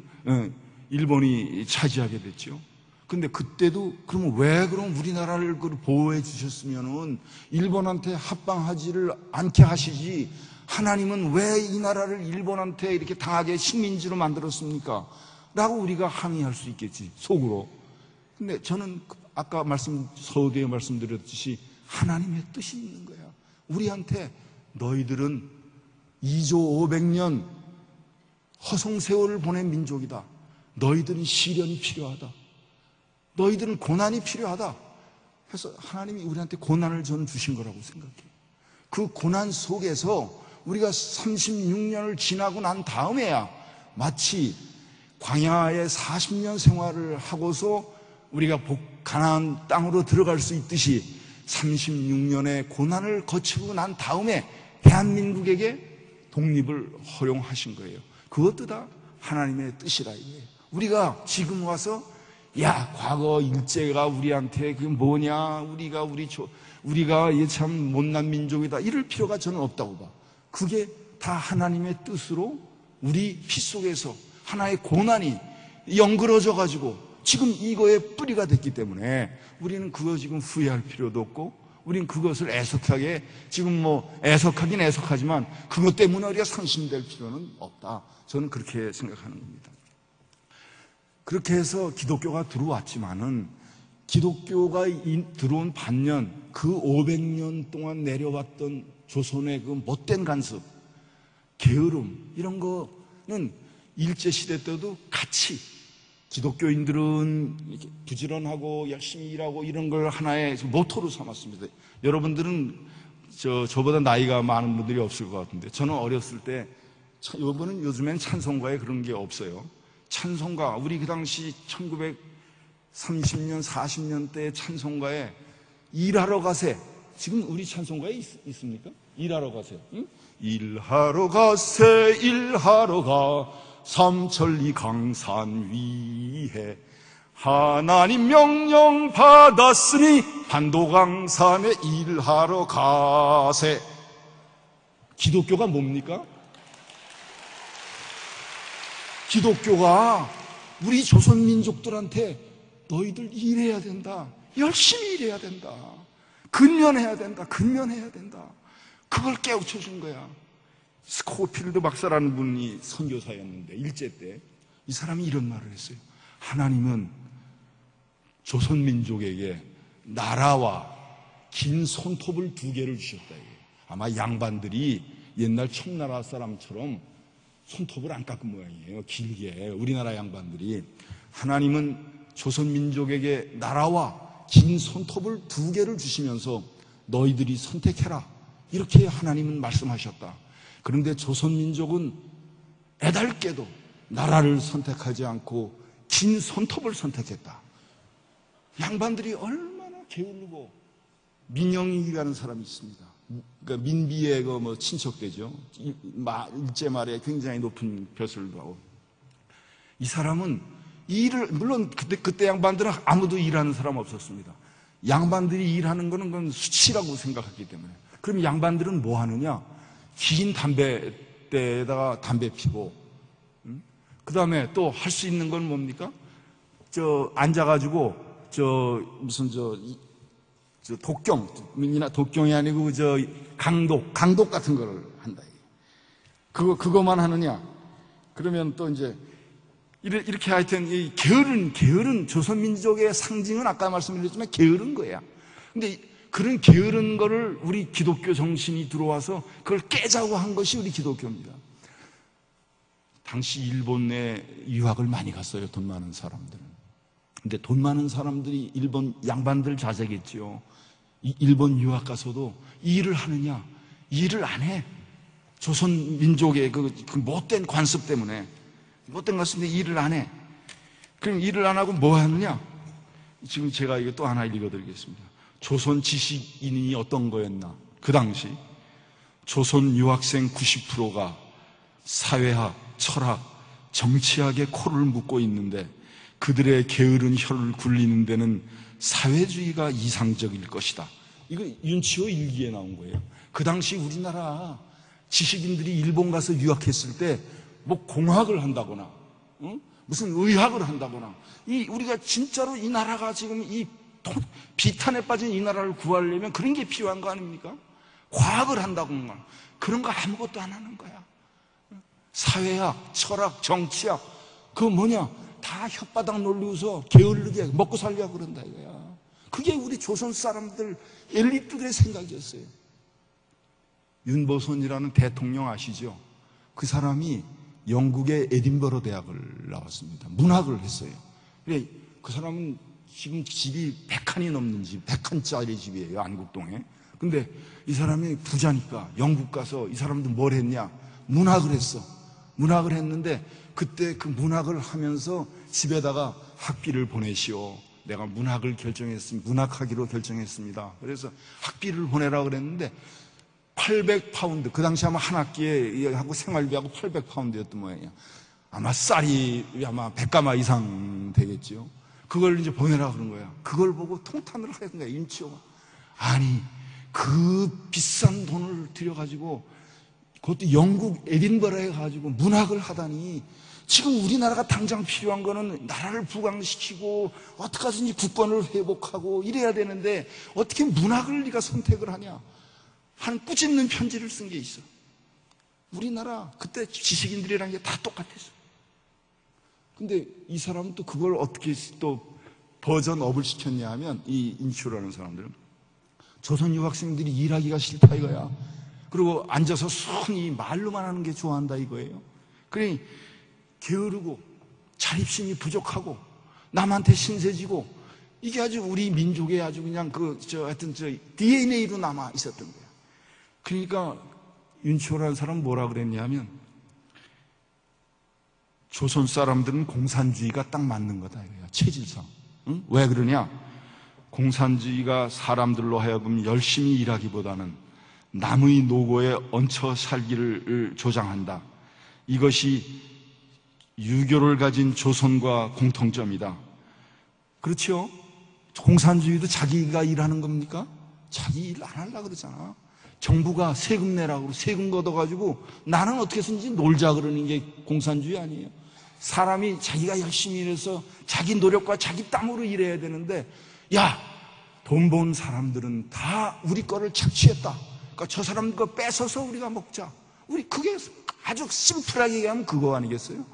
일본이 차지하게 됐죠. 근데 그때도 그러면 왜 그럼 우리나라를 보호해 주셨으면은 일본한테 합방하지를 않게 하시지, 하나님은 왜 이 나라를 일본한테 이렇게 당하게 식민지로 만들었습니까? 라고 우리가 항의할 수 있겠지, 속으로. 근데 저는 아까 서두에 말씀드렸듯이 하나님의 뜻이 있는 거야. 우리한테 너희들은 2조 500년 허송세월을 보낸 민족이다. 너희들은 시련이 필요하다. 너희들은 고난이 필요하다. 그래서 하나님이 우리한테 고난을 저는 주신 거라고 생각해요. 그 고난 속에서 우리가 36년을 지나고 난 다음에야 마치 광야에 40년 생활을 하고서 우리가 가나안 땅으로 들어갈 수 있듯이 36년의 고난을 거치고 난 다음에 대한민국에게 독립을 허용하신 거예요. 그것도 다 하나님의 뜻이라 이거예요. 우리가 지금 와서 야, 과거 일제가 우리한테 그 뭐냐, 우리가 참 못난 민족이다, 이럴 필요가 저는 없다고 봐. 그게 다 하나님의 뜻으로 우리 피 속에서 하나의 고난이 연그러져 가지고 지금 이거에 뿌리가 됐기 때문에 우리는 그거 지금 후회할 필요도 없고, 우리는 그것을 애석하게 지금 애석하긴 애석하지만 그것 때문에 우리가 상심될 필요는 없다. 저는 그렇게 생각하는 겁니다. 그렇게 해서 기독교가 들어왔지만은 기독교가 들어온 반년, 그 500년 동안 내려왔던 조선의 그 못된 간섭, 게으름 이런 거는 일제시대 때도 같이 기독교인들은 이렇게 부지런하고 열심히 일하고 이런 걸 하나의 모토로 삼았습니다. 여러분들은 저보다 나이가 많은 분들이 없을 것 같은데 저는 어렸을 때 이번은 요즘엔 찬송가에 그런 게 없어요. 찬송가 우리 그 당시 1930년 40년대 찬송가에 일하러 가세. 지금 우리 찬송가에 있습니까? 일하러 가세. 응? 일하러 가세 일하러 가 삼천리 강산 위에 하나님 명령 받았으니 반도강산에 일하러 가세. 기독교가 뭡니까? 기독교가 우리 조선민족들한테 너희들 일해야 된다. 열심히 일해야 된다. 근면해야 된다. 근면해야 된다. 그걸 깨우쳐 준 거야. 스코필드 박사라는 분이 선교사였는데 일제 때 이 사람이 이런 말을 했어요. 하나님은 조선민족에게 나라와 긴 손톱을 2개를 주셨다. 아마 양반들이 옛날 청나라 사람처럼 손톱을 안 깎은 모양이에요. 길게 우리나라 양반들이. 하나님은 조선민족에게 나라와 긴 손톱을 2개를 주시면서 너희들이 선택해라. 이렇게 하나님은 말씀하셨다. 그런데 조선민족은 애달게도 나라를 선택하지 않고 긴 손톱을 선택했다. 양반들이 얼마나 게으르고 민영이라는 사람이 있습니다. 그러니까 민비의 친척되죠. 일제 말에 굉장히 높은 벼슬을 하고 이 사람은 일을 물론 그때 양반들은 아무도 일하는 사람 없었습니다. 양반들이 일하는 거는 그건 수치라고 생각했기 때문에. 그럼 양반들은 뭐 하느냐? 긴 담배대에다가 담배 피고, 그 다음에 또 할 수 있는 건 뭡니까? 앉아가지고 무슨 독경이 아니고 강독 같은 거를 한다. 그거만 하느냐? 그러면 또 이제 이렇게 하여튼 이 게으른 조선민족의 상징은 아까 말씀드렸지만 게으른 거야. 근데 그런 게으른 거를 우리 기독교 정신이 들어와서 그걸 깨자고 한 것이 우리 기독교입니다. 당시 일본에 유학을 많이 갔어요. 돈 많은 사람들은. 근데 돈 많은 사람들이 일본 양반들 자제겠지요. 일본 유학 가서도 일을 하느냐? 일을 안 해. 조선민족의 그 못된 관습 때문에. 못된 것인데 일을 안 해. 그럼 일을 안 하고 뭐 하느냐? 지금 제가 이거 또 하나 읽어드리겠습니다. 조선 지식인이 어떤 거였나? 그 당시 조선 유학생 90%가 사회학, 철학, 정치학에 코를 묶고 있는데 그들의 게으른 혀를 굴리는 데는 사회주의가 이상적일 것이다. 이거 윤치호 일기에 나온 거예요. 그 당시 우리나라 지식인들이 일본 가서 유학했을 때 뭐 공학을 한다거나, 무슨 의학을 한다거나, 우리가 진짜로 이 나라가 지금 이 비탄에 빠진 이 나라를 구하려면 그런 게 필요한 거 아닙니까? 과학을 한다거나 그런 거 아무것도 안 하는 거야. 사회학, 철학, 정치학, 그거 뭐냐? 다 혓바닥 놀리고서 게을르게 먹고 살려고 그런다 이거야. 그게 우리 조선 사람들 엘리트들의 생각이었어요. 윤보선이라는 대통령 아시죠? 그 사람이 영국의 에딘버러 대학을 나왔습니다. 문학을 했어요. 그래, 그 사람은 지금 집이 100칸이 넘는 집, 100칸짜리 집이에요, 안국동에. 근데 이 사람이 부자니까 영국 가서 이 사람도 뭘 했냐? 문학을 했어. 문학을 했는데 그때 그 문학을 하면서 집에다가 학비를 보내시오. 내가 문학을 결정했습니다. 문학하기로 결정했습니다. 그래서 학비를 보내라고 그랬는데 800파운드, 그 당시 아마 한 학기에 하고 생활비하고 800파운드였던 모양이야. 아마 쌀이 아마 100가마 이상 되겠죠. 그걸 이제 보내라고 그런 거야. 그걸 보고 통탄을 하는 거야, 윤치호가. 아니, 그 비싼 돈을 들여가지고 그것도 영국 에딘버러에 가지고 문학을 하다니. 지금 우리나라가 당장 필요한 거는 나라를 부강시키고 어떻게 하든지 국권을 회복하고 이래야 되는데 어떻게 문학을 네가 선택을 하냐. 한 꾸짖는 편지를 쓴 게 있어. 우리나라 그때 지식인들이라는 게 다 똑같았어. 근데 이 사람은 또 그걸 어떻게 또 버전업을 시켰냐 하면 이 인치호라는 사람들은 조선 유학생들이 일하기가 싫다 이거야. 그리고 앉아서 순히 말로만 하는 게 좋아한다 이거예요. 그러니 게으르고 자립심이 부족하고 남한테 신세지고 이게 아주 우리 민족의 아주 그냥 하여튼 DNA로 남아 있었던 거예요. 그러니까 윤치호라는 사람은 뭐라 그랬냐면 조선 사람들은 공산주의가 딱 맞는 거다 이거예요. 체질상. 응? 왜 그러냐? 공산주의가 사람들로 하여금 열심히 일하기보다는 남의 노고에 얹혀 살기를 조장한다. 이것이 유교를 가진 조선과 공통점이다. 그렇죠? 공산주의도 자기가 일하는 겁니까? 자기 일 안 하려고 그러잖아. 정부가 세금 내라고 세금 걷어가지고 나는 어떻게 해서든지 놀자 그러는 게 공산주의 아니에요. 사람이 자기가 열심히 일해서 자기 노력과 자기 땀으로 일해야 되는데 야, 돈 번 사람들은 다 우리 거를 착취했다. 그러니까 저 사람 거 뺏어서 우리가 먹자. 우리 그게 아주 심플하게 얘기하면 그거 아니겠어요?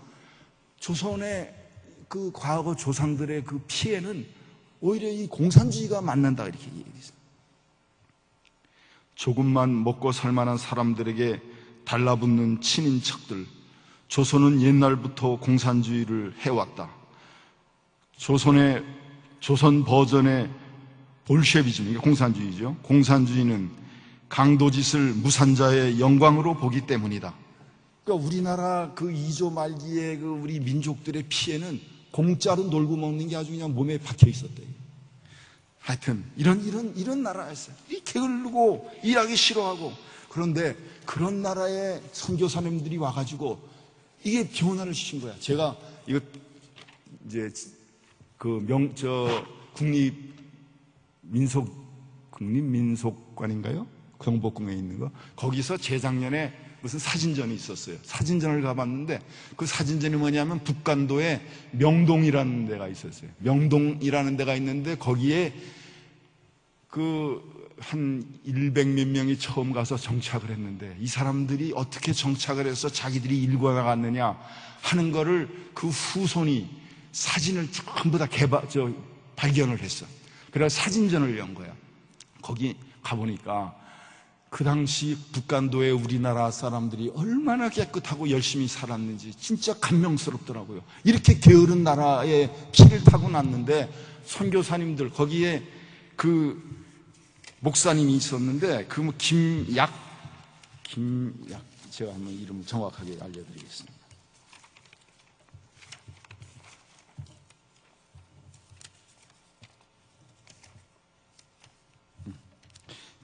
조선의 그 과거 조상들의 그 피해는 오히려 이 공산주의가 맞는다 이렇게 얘기했어요. 조금만 먹고 살만한 사람들에게 달라붙는 친인척들. 조선은 옛날부터 공산주의를 해왔다. 조선 버전의 볼셰비즘, 이게 공산주의죠. 공산주의는 강도짓을 무산자의 영광으로 보기 때문이다. 그러니까 우리나라 그 2조 말기에 그 우리 민족들의 피해는 공짜로 놀고 먹는 게 아주 그냥 몸에 박혀 있었대요. 하여튼 이런 나라였어요. 게으르고 일하기 싫어하고. 그런데 그런 나라의 선교사님들이 와가지고 이게 변화를 시킨 거야. 제가 이거 이제 국립민속관인가요? 경복궁에 있는 거. 거기서 재작년에 무슨 사진전이 있었어요. 사진전을 가봤는데 그 사진전이 뭐냐면 북간도에 명동이라는 데가 있었어요. 명동이라는 데가 있는데 거기에 한 100몇 명이 처음 가서 정착을 했는데 이 사람들이 어떻게 정착을 해서 자기들이 일과 나갔느냐 하는 거를 그 후손이 사진을 전부 다 발견을 했어. 그래서 사진전을 연 거야. 거기 가보니까 그 당시 북간도에 우리나라 사람들이 얼마나 깨끗하고 열심히 살았는지 진짜 감명스럽더라고요. 이렇게 게으른 나라에 피를 타고 났는데 선교사님들 거기에 그 목사님이 있었는데 김약 제가 한번 이름을 정확하게 알려드리겠습니다.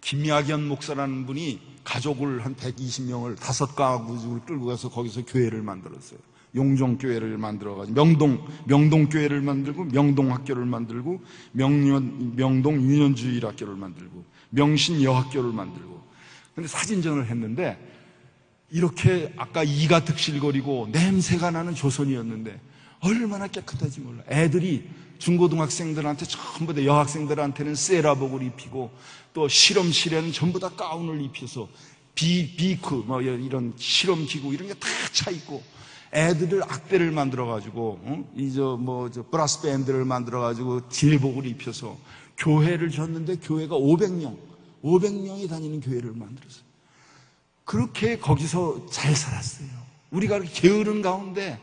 김야견 목사라는 분이 가족을 한 120명을 5가구를 끌고 가서 거기서 교회를 만들었어요. 용종교회를 만들어가지고 명동교회를 만들고 명동학교를 만들고 명동 유년주일학교를 만들고 명신여학교를 만들고. 근데 사진전을 했는데 이렇게 아까 이가 득실거리고 냄새가 나는 조선이었는데 얼마나 깨끗한지 몰라. 애들이 중고등학생들한테 전부 다 여학생들한테는 세라복을 입히고 또 실험실에는 전부 다 가운을 입혀서 비크 이런 실험기구 이런 게 다 차 있고 애들을 악대를 만들어가지고 브라스 밴드를 만들어가지고 딜복을 입혀서 교회를 졌는데 교회가 500명이 다니는 교회를 만들었어요. 그렇게 거기서 잘 살았어요. 우리가 게으른 가운데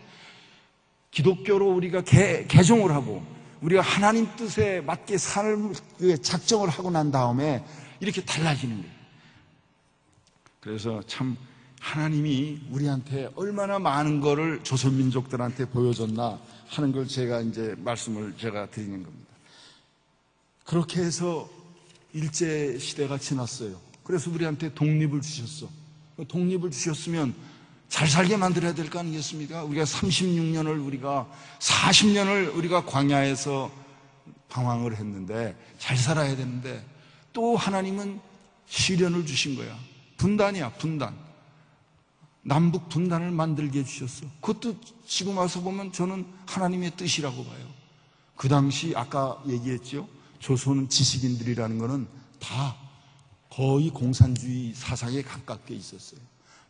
기독교로 우리가 개종을 하고 우리가 하나님 뜻에 맞게 삶을 작정을 하고 난 다음에 이렇게 달라지는 거예요. 그래서 참 하나님이 우리한테 얼마나 많은 거를 조선민족들한테 보여줬나 하는 걸 제가 이제 말씀을 제가 드리는 겁니다. 그렇게 해서 일제시대가 지났어요. 그래서 우리한테 독립을 주셨어. 독립을 주셨으면 잘 살게 만들어야 될 거 아니겠습니까? 우리가 40년을 우리가 광야에서 방황을 했는데 잘 살아야 되는데 또 하나님은 시련을 주신 거야. 분단이야, 분단. 남북 분단을 만들게 해주셨어. 그것도 지금 와서 보면 저는 하나님의 뜻이라고 봐요. 그 당시 아까 얘기했죠. 조선 지식인들이라는 거는 다 거의 공산주의 사상에 가깝게 있었어요.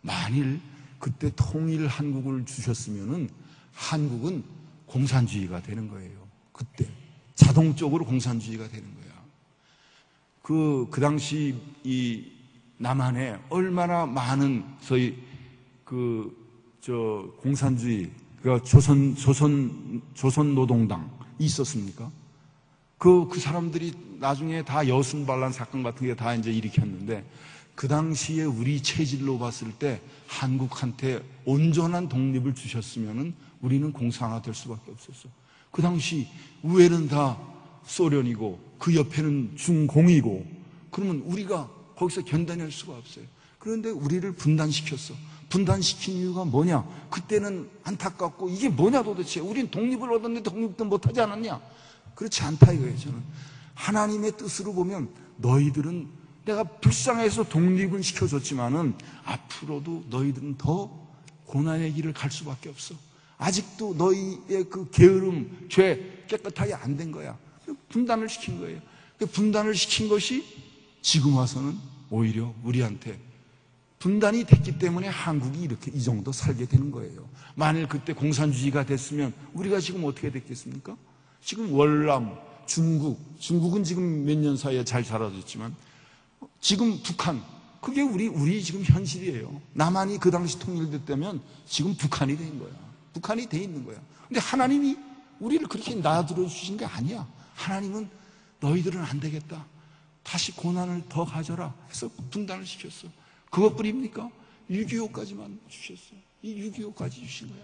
만일 그때 통일 한국을 주셨으면은 한국은 공산주의가 되는 거예요. 그때 자동적으로 공산주의가 되는 거야. 그 당시 이 남한에 얼마나 많은 소위 공산주의, 그러니까 조선 노동당이 있었습니까? 그 사람들이 나중에 다 여순반란 사건 같은 게 다 이제 일으켰는데, 그 당시에 우리 체질로 봤을 때 한국한테 온전한 독립을 주셨으면은 우리는 공산화될 수밖에 없었어. 그 당시 우회는 다 소련이고 그 옆에는 중공이고, 그러면 우리가 거기서 견뎌낼 수가 없어요. 그런데 우리를 분단시켰어. 분단시킨 이유가 뭐냐? 그때는 안타깝고, 이게 뭐냐 도대체? 우린 독립을 얻었는데 독립도 못하지 않았냐? 그렇지 않다 이거예요. 저는 하나님의 뜻으로 보면 너희들은, 내가 불쌍해서 독립을 시켜줬지만은 앞으로도 너희들은 더 고난의 길을 갈 수밖에 없어. 아직도 너희의 그 게으름, 죄 깨끗하게 안 된 거야. 분단을 시킨 거예요. 분단을 시킨 것이 지금 와서는 오히려 우리한테 분단이 됐기 때문에 한국이 이렇게 이 정도 살게 되는 거예요. 만일 그때 공산주의가 됐으면 우리가 지금 어떻게 됐겠습니까? 지금 월남, 중국은 지금 몇 년 사이에 잘 사라졌지만, 지금 북한, 그게 우리 지금 현실이에요. 남한이 그 당시 통일됐다면 지금 북한이 된 거야. 북한이 돼 있는 거야. 근데 하나님이 우리를 그렇게 놔두어 주신 게 아니야. 하나님은 너희들은 안 되겠다, 다시 고난을 더 가져라 해서 분단을 시켰어. 그것뿐입니까? 6.25까지만 주셨어요. 이 6.25까지 주신 거야.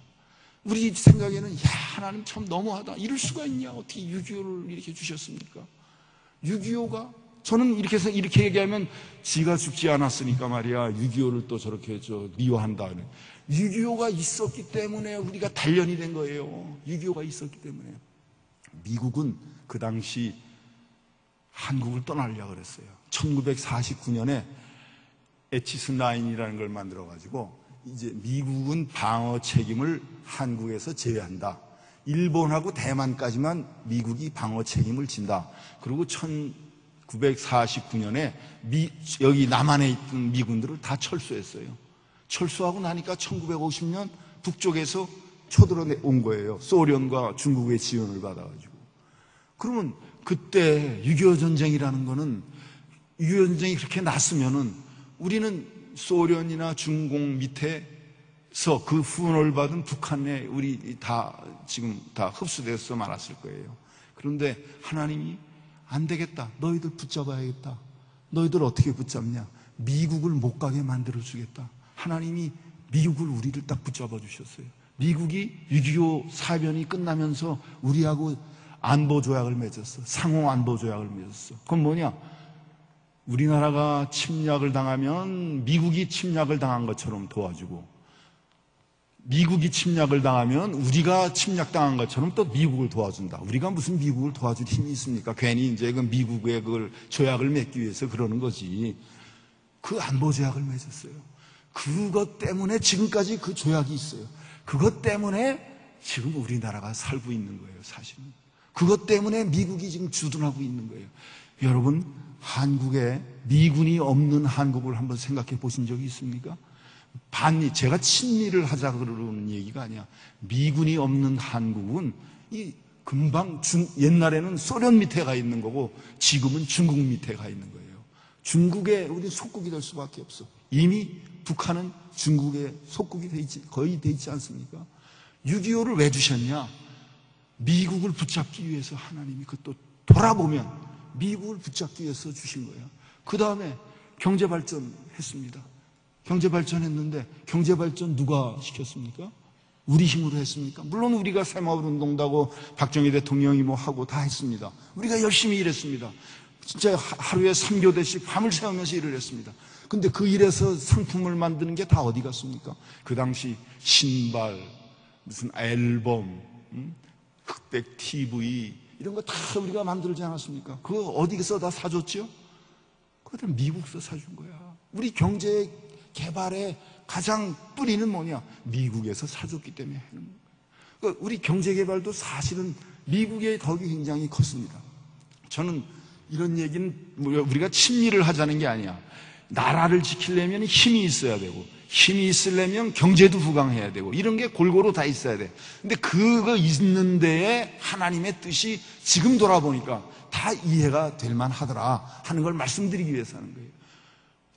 우리 생각에는 야, 하나님 참 너무하다, 이럴 수가 있냐, 어떻게 6.25를 이렇게 주셨습니까? 6.25가, 저는 이렇게 얘기하면 지가 죽지 않았으니까 말이야 6.25를 또 저렇게 미워한다. 6.25가 있었기 때문에 우리가 단련이 된 거예요. 6.25가 있었기 때문에. 미국은 그 당시 한국을 떠나려고 그랬어요. 1949년에 에치스9이라는 걸 만들어가지고, 이제 미국은 방어 책임을 한국에서 제외한다. 일본하고 대만까지만 미국이 방어 책임을 진다. 그리고 1949년에 여기 남한에 있던 미군들을 다 철수했어요. 철수하고 나니까 1950년 북쪽에서 쳐들어온 거예요. 소련과 중국의 지원을 받아가지고. 그러면 그때 6.25 전쟁이라는 거는, 6.25 전쟁이 그렇게 났으면은 우리는 소련이나 중공 밑에서 그 후원을 받은 북한에 우리 지금 다 흡수돼서 말았을 거예요. 그런데 하나님이 안 되겠다, 너희들 붙잡아야겠다. 너희들 어떻게 붙잡냐? 미국을 못 가게 만들어 주겠다. 하나님이 미국을, 우리를 딱 붙잡아 주셨어요. 미국이 6.25 사변이 끝나면서 우리하고 안보조약을 맺었어. 상호 안보조약을 맺었어. 그건 뭐냐? 우리나라가 침략을 당하면 미국이 침략을 당한 것처럼 도와주고, 미국이 침략을 당하면 우리가 침략당한 것처럼 또 미국을 도와준다. 우리가 무슨 미국을 도와줄 힘이 있습니까? 괜히 이제 그 미국의 그걸 조약을 맺기 위해서 그러는 거지. 그 안보조약을 맺었어요. 그것 때문에 지금까지 그 조약이 있어요. 그것 때문에 지금 우리나라가 살고 있는 거예요, 사실은. 그것 때문에 미국이 지금 주둔하고 있는 거예요. 여러분, 한국에 미군이 없는 한국을 한번 생각해 보신 적이 있습니까? 제가 친미를 하자 그러는 얘기가 아니야. 미군이 없는 한국은 금방 옛날에는 소련 밑에 가 있는 거고 지금은 중국 밑에 가 있는 거예요. 중국에 우리 속국이 될 수밖에 없어. 이미 북한은 중국의 속국이 거의 돼 있지 않습니까? 6.25를 왜 주셨냐? 미국을 붙잡기 위해서 하나님이 그것도 돌아보면 미국을 붙잡기 위해서 주신 거예요. 그 다음에 경제발전 했습니다. 경제발전했는데 경제발전 누가 시켰습니까? 우리 힘으로 했습니까? 물론 우리가 새마을운동도 하고 박정희 대통령이 뭐 하고 다 했습니다. 우리가 열심히 일했습니다. 진짜 하루에 3교대씩 밤을 새우면서 일을 했습니다. 근데 그 일에서 상품을 만드는 게 다 어디 갔습니까? 그 당시 신발, 무슨 앨범, 흑백 TV 이런 거 다 우리가 만들지 않았습니까? 그거 어디서 다 사줬죠? 그것들 미국에서 사준 거야. 우리 경제 개발의 가장 뿌리는 뭐냐? 미국에서 사줬기 때문에 하는 거예요. 그러니까 우리 경제 개발도 사실은 미국의 덕이 굉장히 컸습니다. 저는 이런 얘기는 우리가 친미를 하자는 게 아니야. 나라를 지키려면 힘이 있어야 되고, 힘이 있으려면 경제도 부강해야 되고, 이런 게 골고루 다 있어야 돼. 근데 그거 있는 데에 하나님의 뜻이 지금 돌아보니까 다 이해가 될 만하더라 하는 걸 말씀드리기 위해서 하는 거예요.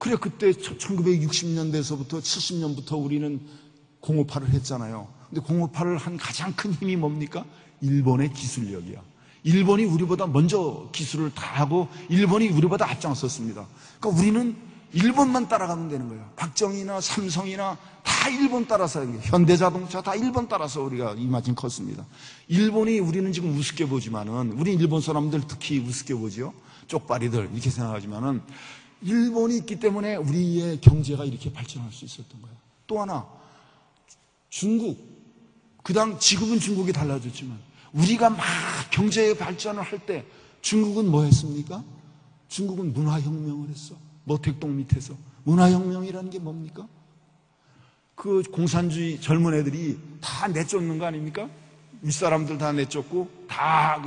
그래, 그때 1960년대에서부터 70년부터 우리는 공업화를 했잖아요. 근데 공업화를 한 가장 큰 힘이 뭡니까? 일본의 기술력이야. 일본이 우리보다 먼저 기술을 다 하고 일본이 우리보다 앞장섰습니다. 그러니까 우리는 일본만 따라가면 되는 거예요. 박정희나 삼성이나 다 일본 따라서, 현대자동차 다 일본 따라서 우리가 이만큼 컸습니다. 일본이 우리는 지금 우습게 보지만은, 우리 일본 사람들 특히 우습게 보죠. 쪽발이들 이렇게 생각하지만은, 일본이 있기 때문에 우리의 경제가 이렇게 발전할 수 있었던 거예요. 또 하나, 중국, 지금은 중국이 달라졌지만 우리가 막 경제 발전을 할 때 중국은 뭐 했습니까? 중국은 문화혁명을 했어. 모택동 밑에서. 문화혁명이라는 게 뭡니까? 그 공산주의 젊은 애들이 다 내쫓는 거 아닙니까? 윗사람들 다 내쫓고 다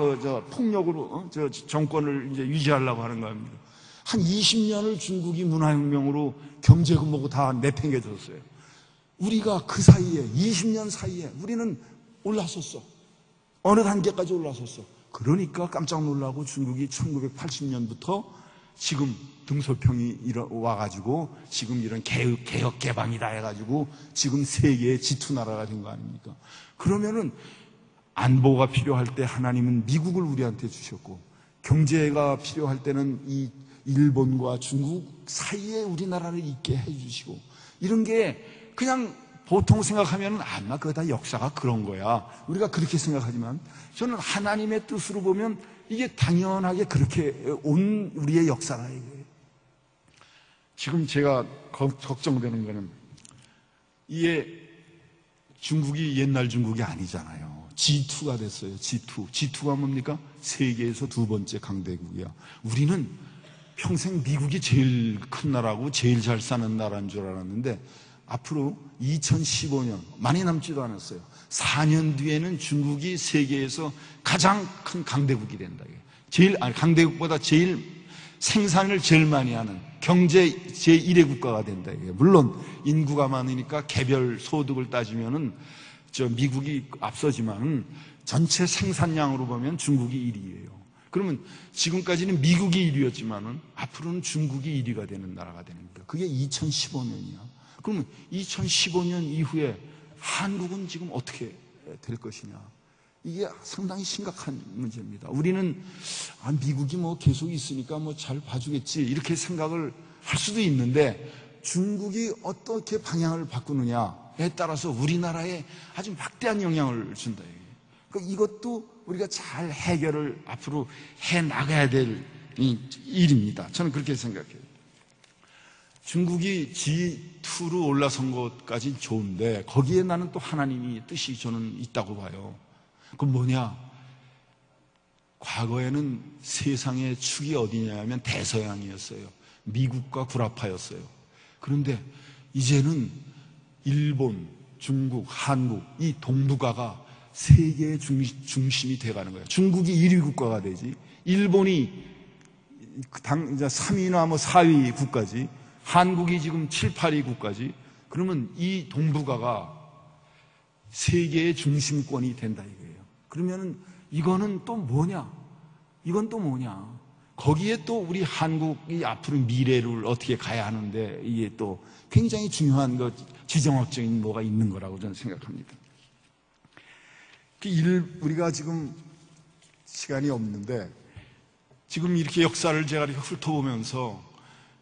폭력으로 정권을 이제 유지하려고 하는 거 아닙니까? 한 20년을 중국이 문화혁명으로 경제고 뭐고 다 내팽개쳤어요. 우리가 그 사이에 20년 사이에 우리는 올라섰어. 어느 단계까지 올라섰어. 그러니까 깜짝 놀라고 중국이 1980년부터 지금 등소평이 와가지고 지금 이런 개혁 개방이다 해가지고 지금 세계의 G2 나라가 된 거 아닙니까? 그러면은 안보가 필요할 때 하나님은 미국을 우리한테 주셨고, 경제가 필요할 때는 이 일본과 중국 사이에 우리나라를 있게 해주시고, 이런 게 그냥 보통 생각하면 아마 그거 다 역사가 그런 거야, 우리가 그렇게 생각하지만, 저는 하나님의 뜻으로 보면 이게 당연하게 그렇게 온 우리의 역사라 이거예요. 지금 제가 걱정되는 거는, 이게 중국이 옛날 중국이 아니잖아요. G2가 됐어요. G2가 뭡니까? 세계에서 두 번째 강대국이야. 우리는 평생 미국이 제일 큰 나라고 제일 잘 사는 나라인 줄 알았는데, 앞으로 2015년, 많이 남지도 않았어요. 4년 뒤에는 중국이 세계에서 가장 큰 강대국이 된다. 강대국보다 제일 생산을 제일 많이 하는 경제 제1의 국가가 된다. 물론 인구가 많으니까 개별 소득을 따지면은 미국이 앞서지만 전체 생산량으로 보면 중국이 1위예요. 그러면 지금까지는 미국이 1위였지만은 앞으로는 중국이 1위가 되는 나라가 되는 거예요. 그게 2015년이야. 그러면 2015년 이후에 한국은 지금 어떻게 될 것이냐? 이게 상당히 심각한 문제입니다. 우리는 미국이 뭐 계속 있으니까 뭐 잘 봐주겠지 이렇게 생각을 할 수도 있는데, 중국이 어떻게 방향을 바꾸느냐에 따라서 우리나라에 아주 막대한 영향을 준다. 그러니까 이것도 우리가 잘 해결을 앞으로 해 나가야 될 일입니다. 저는 그렇게 생각해요. 중국이 G2로 올라선 것까지 좋은데 거기에 나는 또 하나님이 뜻이 저는 있다고 봐요. 그건 뭐냐? 과거에는 세상의 축이 어디냐면 대서양이었어요. 미국과 구라파였어요. 그런데 이제는 일본, 중국, 한국, 이 동북아가 세계의 중심이 돼가는 거예요. 중국이 1위 국가가 되지, 일본이 3위나 뭐 4위 국가지, 한국이 지금 7, 8위 국가지. 그러면 이 동북아가 세계의 중심권이 된다 이거예요. 그러면은 이거는 또 뭐냐? 이건 또 뭐냐? 거기에 또 우리 한국이 앞으로 미래를 어떻게 가야 하는데 이게 또 굉장히 중요한 지정학적인 뭐가 있는 거라고 저는 생각합니다. 우리가 지금 시간이 없는데 지금 이렇게 역사를 제가 이렇게 훑어보면서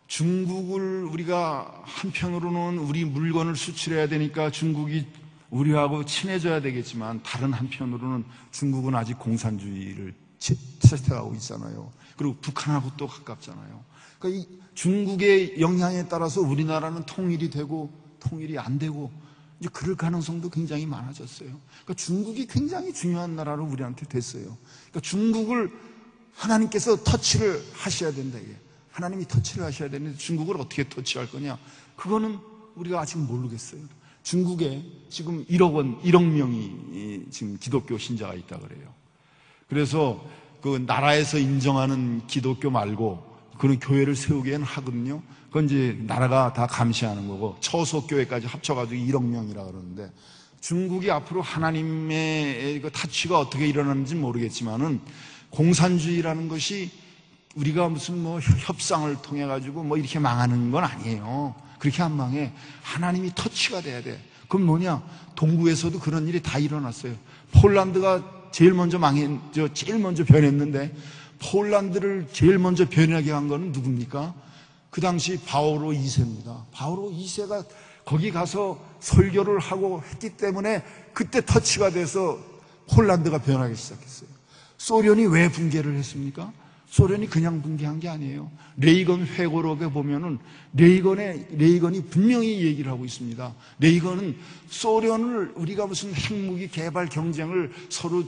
중국을 우리가 한편으로는 우리 물건을 수출해야 되니까 중국이 우리하고 친해져야 되겠지만, 다른 한편으로는 중국은 아직 공산주의를 채택하고 있잖아요. 그리고 북한하고 또 가깝잖아요. 그러니까 이 중국의 영향에 따라서 우리나라는 통일이 되고 통일이 안 되고 이제 그럴 가능성도 굉장히 많아졌어요. 그러니까 중국이 굉장히 중요한 나라로 우리한테 됐어요. 그러니까 중국을 하나님께서 터치를 하셔야 된다. 하나님이 터치를 하셔야 되는데 중국을 어떻게 터치할 거냐? 그거는 우리가 아직 모르겠어요. 중국에 지금 1억 명이 지금 기독교 신자가 있다 그래요. 그래서 그 나라에서 인정하는 기독교 말고 그런 교회를 세우기에는 하거든요. 그건 이제 나라가 다 감시하는 거고, 처소교회까지 합쳐가지고 1억 명이라 그러는데, 중국이 앞으로 하나님의 그 타치가 어떻게 일어나는지 모르겠지만은 공산주의라는 것이 우리가 무슨 뭐 협상을 통해 가지고 뭐 이렇게 망하는 건 아니에요. 그렇게 안 망해. 하나님이 터치가 돼야 돼. 그럼 뭐냐? 동구에서도 그런 일이 다 일어났어요. 폴란드가 제일 먼저 제일 먼저 변했는데, 폴란드를 제일 먼저 변하게 한 거는 누굽니까? 그 당시 바오로 2세입니다. 바오로 2세가 거기 가서 설교를 하고 했기 때문에 그때 터치가 돼서 폴란드가 변하기 시작했어요. 소련이 왜 붕괴를 했습니까? 소련이 그냥 붕괴한 게 아니에요. 레이건 회고록에 보면은 레이건이 분명히 얘기를 하고 있습니다. 레이건은 소련을 우리가 무슨 핵무기 개발 경쟁을 서로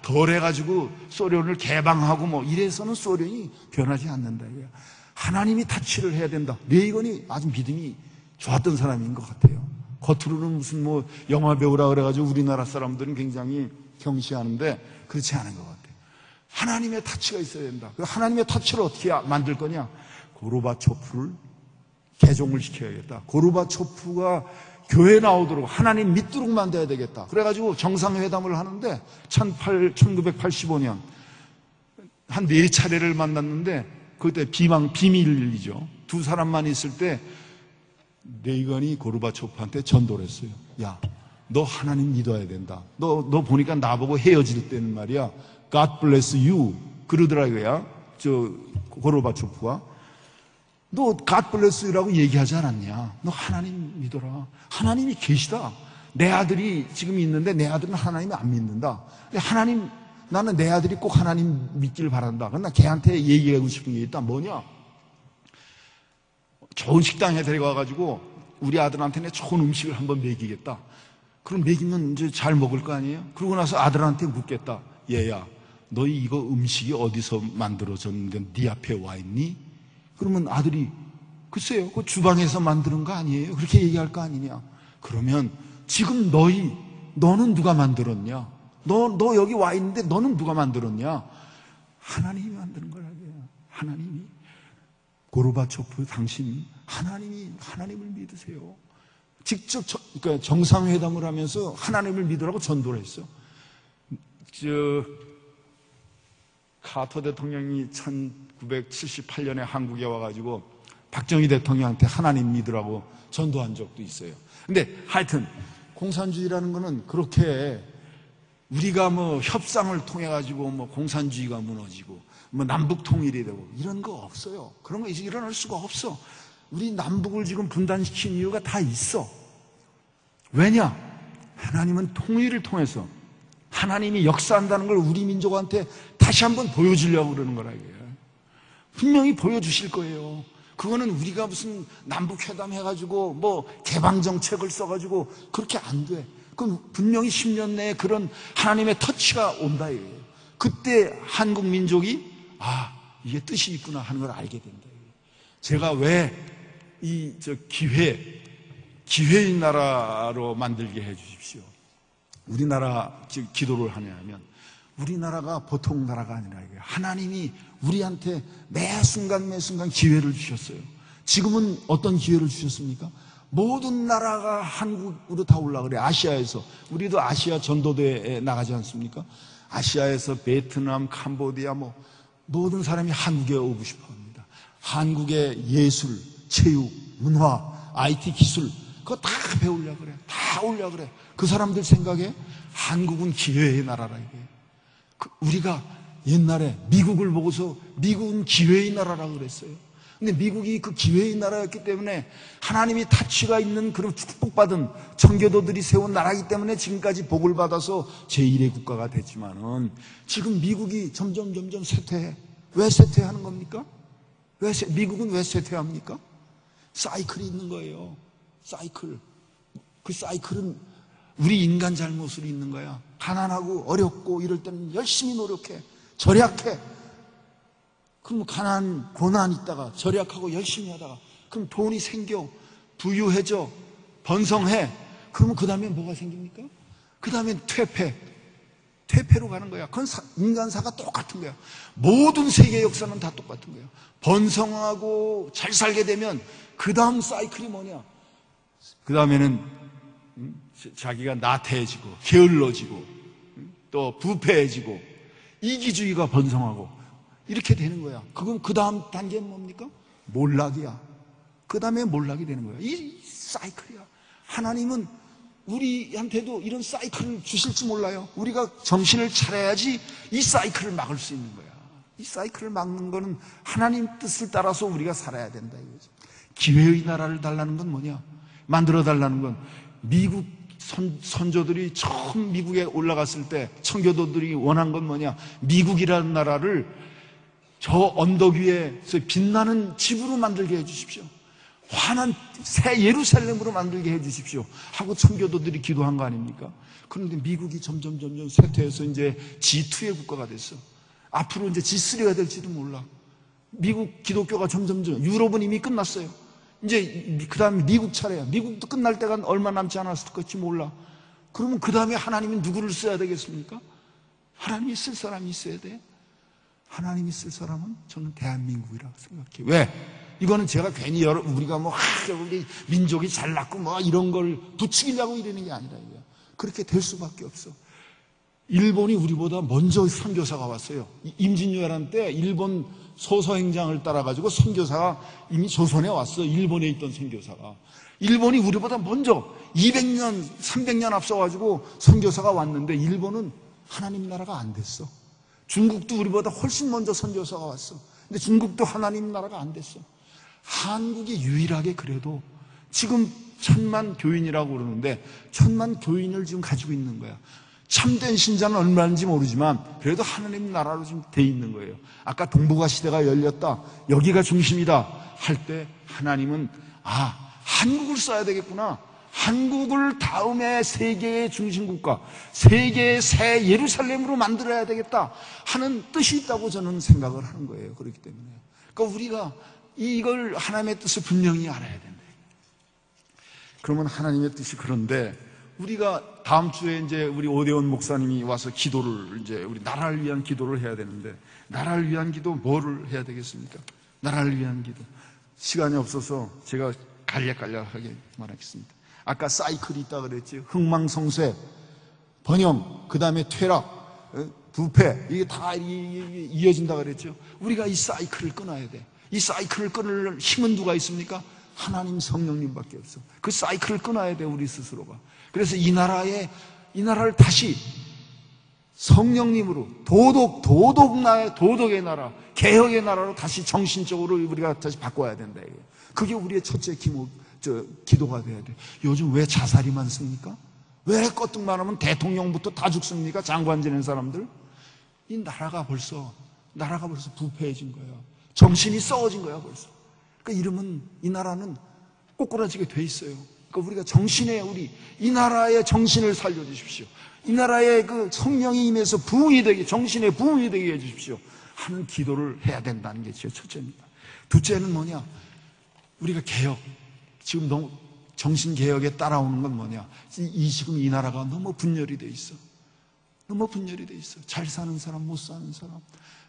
덜 해가지고 소련을 개방하고 뭐 이래서는 소련이 변하지 않는다. 하나님이 타치를 해야 된다. 레이건이 아주 믿음이 좋았던 사람인 것 같아요. 겉으로는 무슨 뭐 영화 배우라 그래가지고 우리나라 사람들은 굉장히 경시하는데 그렇지 않은 것 같아요. 하나님의 타치가 있어야 된다. 그 하나님의 타치를 어떻게 만들 거냐? 고르바초프를 개종을 시켜야겠다. 고르바초프가 교회 나오도록 하나님 믿도록 만들어야 되겠다. 그래가지고 정상회담을 하는데 1985년 한 4차례를 만났는데 그때 비밀이죠. 두 사람만 있을 때 레이건이 고르바초프한테 전도를 했어요. 야, 너 하나님 믿어야 된다. 너 보니까 나보고 헤어질 때는 말이야, God bless you 그러더라고요. 고르바초프가. 너 God bless you라고 얘기하지 않았냐? 너 하나님 믿어라. 하나님이 계시다. 내 아들이 지금 있는데 내 아들은 하나님을 안 믿는다. 근데 나는 내 아들이 꼭 하나님 믿기를 바란다. 그러나 걔한테 얘기하고 싶은 게 있다. 뭐냐? 좋은 식당에 데려가가지고 우리 아들한테는 좋은 음식을 한번 먹이겠다. 그럼 먹이면 이제 잘 먹을 거 아니에요? 그러고 나서 아들한테 묻겠다. 얘야, 너희 이거 음식이 어디서 만들어졌는데 네 앞에 와 있니? 그러면 아들이 글쎄요, 그 주방에서 만드는 거 아니에요? 그렇게 얘기할 거 아니냐? 그러면 지금 너는 누가 만들었냐? 너 여기 와 있는데 너는 누가 만들었냐? 하나님이 만드는 거라고요. 하나님이. 고르바초프, 당신 하나님을 믿으세요. 직접 그러니까 정상회담을 하면서 하나님을 믿으라고 전도를 했어. 카터 대통령이 1978년에 한국에 와가지고 박정희 대통령한테 하나님 믿으라고 전도한 적도 있어요. 근데 하여튼 공산주의라는 거는 그렇게 우리가 뭐 협상을 통해 가지고 뭐 공산주의가 무너지고 뭐 남북 통일이 되고 이런 거 없어요. 그런 거 이제 일어날 수가 없어. 우리 남북을 지금 분단시킨 이유가 다 있어. 왜냐? 하나님은 통일을 통해서 하나님이 역사한다는 걸 우리 민족한테 다시 한번 보여주려고 그러는 거라고요. 분명히 보여주실 거예요. 그거는 우리가 무슨 남북회담 해가지고 뭐 개방정책을 써가지고 그렇게 안 돼. 그건 분명히 10년 내에 그런 하나님의 터치가 온다 이거예요. 그때 한국 민족이 이게 뜻이 있구나 하는 걸 알게 된다. 제가 왜 기회의 나라로 만들게 해 주십시오. 우리나라 기도를 하냐면 우리나라가 보통 나라가 아니라 이게 하나님이 우리한테 매 순간 기회를 주셨어요. 지금은 어떤 기회를 주셨습니까? 모든 나라가 한국으로 다 올라그래. 아시아에서 우리도 아시아 전도대에 나가지 않습니까? 아시아에서 베트남, 캄보디아 모든 사람이 한국에 오고 싶어합니다. 한국의 예술, 체육, 문화, IT 기술 그거 다 배우려고 그래. 다 오려고 그래. 그 사람들 생각에 한국은 기회의 나라라 이게. 우리가 옛날에 미국을 보고서 미국은 기회의 나라라고 그랬어요. 근데 미국이 그 기회의 나라였기 때문에 하나님이 타치가 있는 그런 축복받은 청교도들이 세운 나라이기 때문에 지금까지 복을 받아서 제1의 국가가 됐지만은 지금 미국이 점점 쇠퇴해. 왜 쇠퇴하는 겁니까? 미국은 왜 쇠퇴합니까? 사이클이 있는 거예요. 사이클. 그 사이클은 우리 인간 잘못으로 있는 거야. 가난하고 어렵고 이럴 때는 열심히 노력해. 절약해. 그럼 가난, 고난 있다가 절약하고 열심히 하다가 그럼 돈이 생겨. 부유해져. 번성해. 그러면 그 다음에 뭐가 생깁니까? 그 다음에 퇴폐로 가는 거야. 그건 인간사가 똑같은 거야. 모든 세계 역사는 다 똑같은 거야. 번성하고 잘 살게 되면 그 다음 사이클이 뭐냐? 그 다음에는 자기가 나태해지고 게을러지고 또 부패해지고 이기주의가 번성하고 이렇게 되는 거야. 그건 그 다음 단계는 뭡니까? 몰락이야. 그 다음에 몰락이 되는 거야. 이 사이클이야. 하나님은 우리한테도 이런 사이클을 주실지 몰라요. 우리가 정신을 차려야지 이 사이클을 막을 수 있는 거야. 이 사이클을 막는 거는 하나님 뜻을 따라서 우리가 살아야 된다 이거죠. 기회의 나라를 달라는 건 뭐냐? 만들어 달라는 건 미국 선조들이 처음 미국에 올라갔을 때 청교도들이 원한 건 뭐냐? 미국이라는 나라를 저 언덕 위에서 빛나는 집으로 만들게 해주십시오. 환한 새 예루살렘으로 만들게 해주십시오 하고 청교도들이 기도한 거 아닙니까? 그런데 미국이 점점 쇠퇴해서 이제 G2의 국가가 됐어. 앞으로 이제 G3가 될지도 몰라. 미국 기독교가 점점 유럽은 이미 끝났어요. 이제 그 다음에 미국 차례야. 미국도 끝날 때가 얼마 남지 않았을 것지 몰라. 그러면 그 다음에 하나님은 누구를 써야 되겠습니까? 하나님이 쓸 사람이 있어야 돼. 하나님이 쓸 사람은 저는 대한민국이라고 생각해요. 왜? 이거는 제가 괜히 우리가 우리 민족이 잘났고 이런 걸 부추기려고 이러는 게 아니라 이거야. 그렇게 될 수밖에 없어. 일본이 우리보다 먼저 선교사가 왔어요. 임진왜란 때 일본 소서행장을 따라가지고 선교사가 이미 조선에 왔어. 일본에 있던 선교사가. 일본이 우리보다 먼저 200년, 300년 앞서가지고 선교사가 왔는데 일본은 하나님 나라가 안 됐어. 중국도 우리보다 훨씬 먼저 선교사가 왔어. 근데 중국도 하나님 나라가 안 됐어. 한국이 유일하게 그래도 지금 1000만 교인이라고 그러는데 1000만 교인을 지금 가지고 있는 거야. 참된 신자는 얼마인지 모르지만 그래도 하나님 나라로 지금 돼 있는 거예요. 아까 동북아 시대가 열렸다, 여기가 중심이다 할 때 하나님은 한국을 써야 되겠구나. 한국을 다음에 세계의 중심국가, 세계의 새 예루살렘으로 만들어야 되겠다 하는 뜻이 있다고 저는 생각을 하는 거예요. 그렇기 때문에 그러니까 우리가 이걸 하나님의 뜻을 분명히 알아야 된다. 그러면 하나님의 뜻이 그런데 우리가 다음 주에 이제 우리 오대원 목사님이 와서 기도를 이제 우리 나라를 위한 기도를 해야 되는데 나라를 위한 기도 뭐를 해야 되겠습니까? 나라를 위한 기도. 시간이 없어서 제가 간략하게 말하겠습니다. 아까 사이클이 있다 그랬지. 흥망성쇠, 번영, 그 다음에 퇴락, 부패, 이게 다 이어진다 그랬죠. 우리가 이 사이클을 끊어야 돼. 이 사이클을 끊을 힘은 누가 있습니까? 하나님 성령님밖에 없어. 그 사이클을 끊어야 돼, 우리 스스로가. 그래서 이 나라를 다시 성령님으로 도덕의 나라, 개혁의 나라로 다시 정신적으로 우리가 다시 바꿔야 된다. 그게 우리의 첫째 기도가 돼야 돼. 요즘 왜 자살이 많습니까? 왜 껐등만 하면 대통령부터 다 죽습니까? 장관 지낸 사람들. 이 나라가 벌써 부패해진 거예요. 정신이 썩어진 거야 벌써. 그러니까 이러면 이 나라는 꼬꾸라지게 돼 있어요. 그러니까 우리가 이 나라의 정신을 살려주십시오. 이 나라의 그 성령이 임해서 정신에 부흥이 되게 해주십시오 하는 기도를 해야 된다는 게 제 첫째입니다. 둘째는 뭐냐? 우리가 지금 너무 정신개혁에 따라오는 건 뭐냐? 지금 이 나라가 너무 분열이 돼 있어. 너무 분열이 돼 있어. 잘 사는 사람, 못 사는 사람.